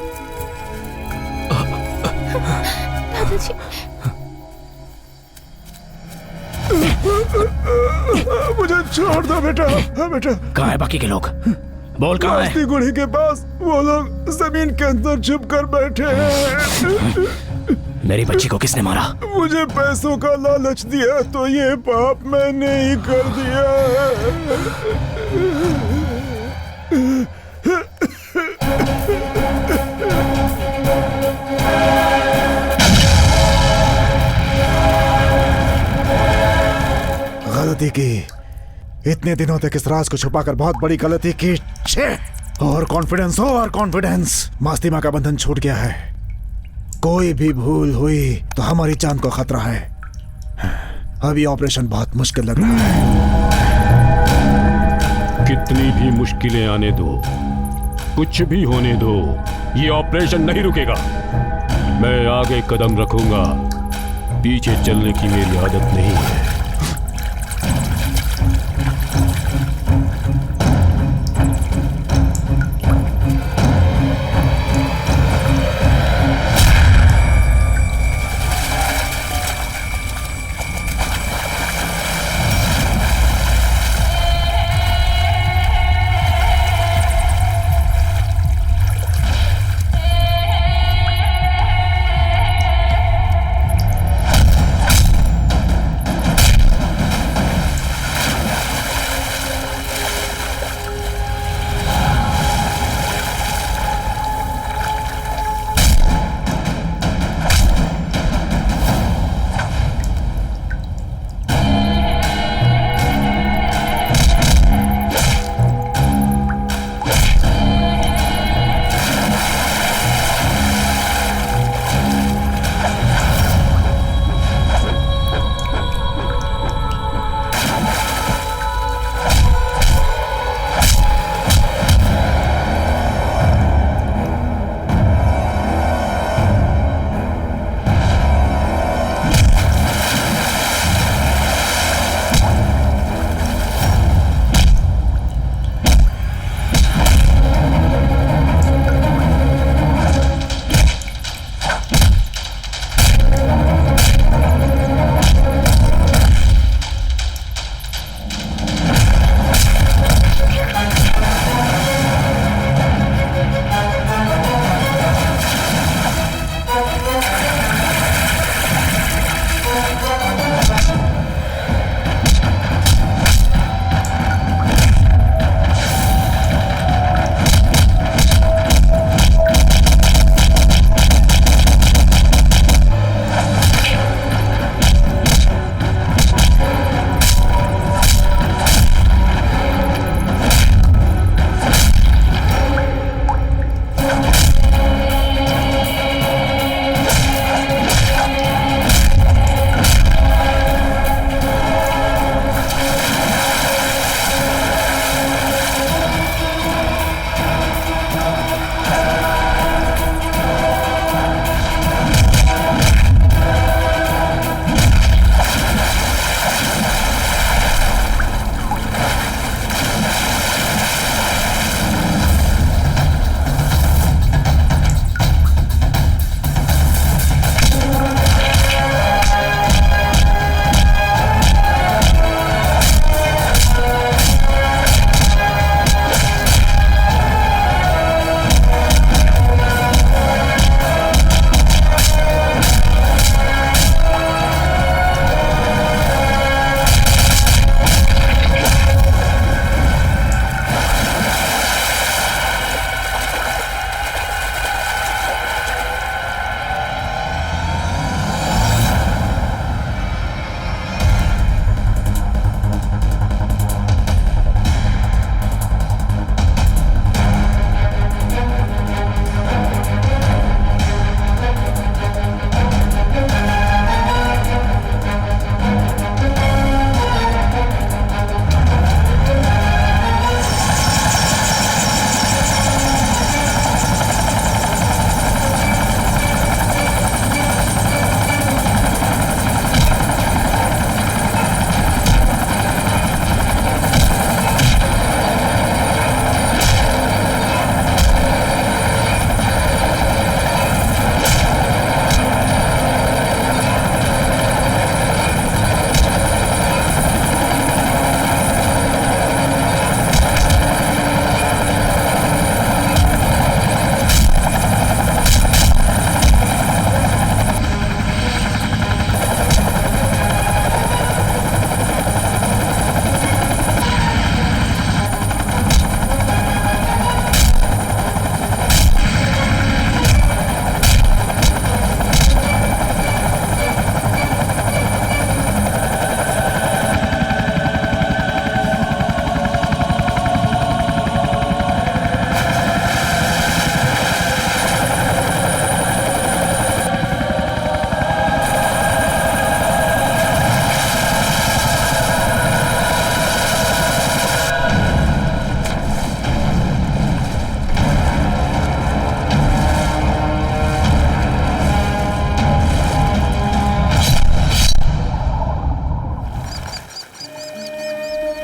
दादाजी, मुझे छोड़ दो बेटा। बेटा कहाँ है बाकी के लोग? बोल कहाँ है? गुड़ी के पास वो लोग जमीन के अंदर छुप कर बैठे हैं। मेरी बच्ची को किसने मारा? मुझे पैसों का लालच दिया तो ये पाप मैंने ही कर दिया। गलती की, इतने दिनों तक इस राज को छुपाकर बहुत बड़ी गलती की। और कॉन्फिडेंस, मास्तिमा का बंधन छूट गया है। कोई भी भूल हुई तो हमारी जान को खतरा है। अभी ऑपरेशन बहुत मुश्किल लग रहा है। कितनी भी मुश्किलें आने दो, कुछ भी होने दो, ये ऑपरेशन नहीं रुकेगा। मैं आगे कदम रखूंगा, पीछे चलने की मेरी आदत नहीं है।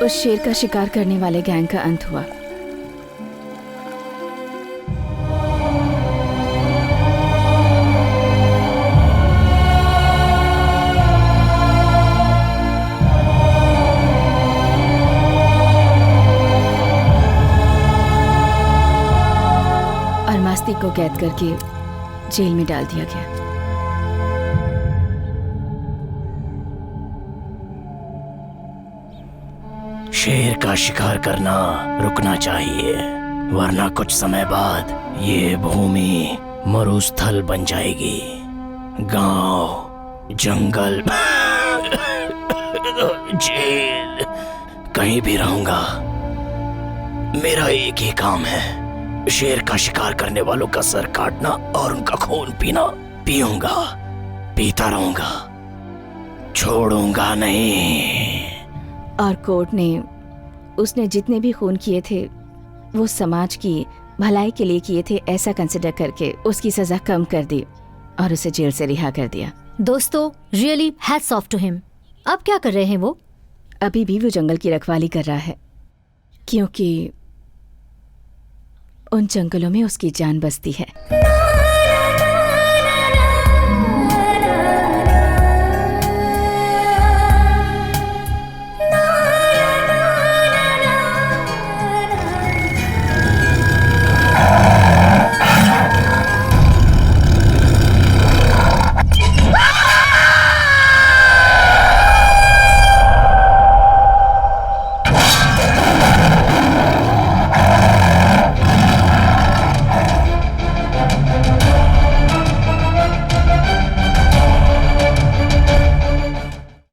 उस शेर का शिकार करने वाले गैंग का अंत हुआ। और मास्ती को कैद करके जेल में डाल दिया गया। शेर का शिकार करना रुकना चाहिए, वरना कुछ समय बाद ये भूमि मरुस्थल बन जाएगी। गांव, जंगल, जेल, कहीं भी रहूंगा। मेरा एक ही काम है, शेर का शिकार करने वालों का सर काटना और उनका खून पीना। पीऊंगा, पीता रहूंगा, छोड़ूंगा नहीं। और कोर्ट ने उसने जितने भी खून किए थे वो समाज की भलाई के लिए किए थे, ऐसा कंसिडर करके उसकी सजा कम कर दी और उसे जेल से रिहा कर दिया। दोस्तों, really hats off to him. अब क्या कर रहे हैं वो? अभी भी वो जंगल की रखवाली कर रहा है, क्योंकि उन जंगलों में उसकी जान बसती है।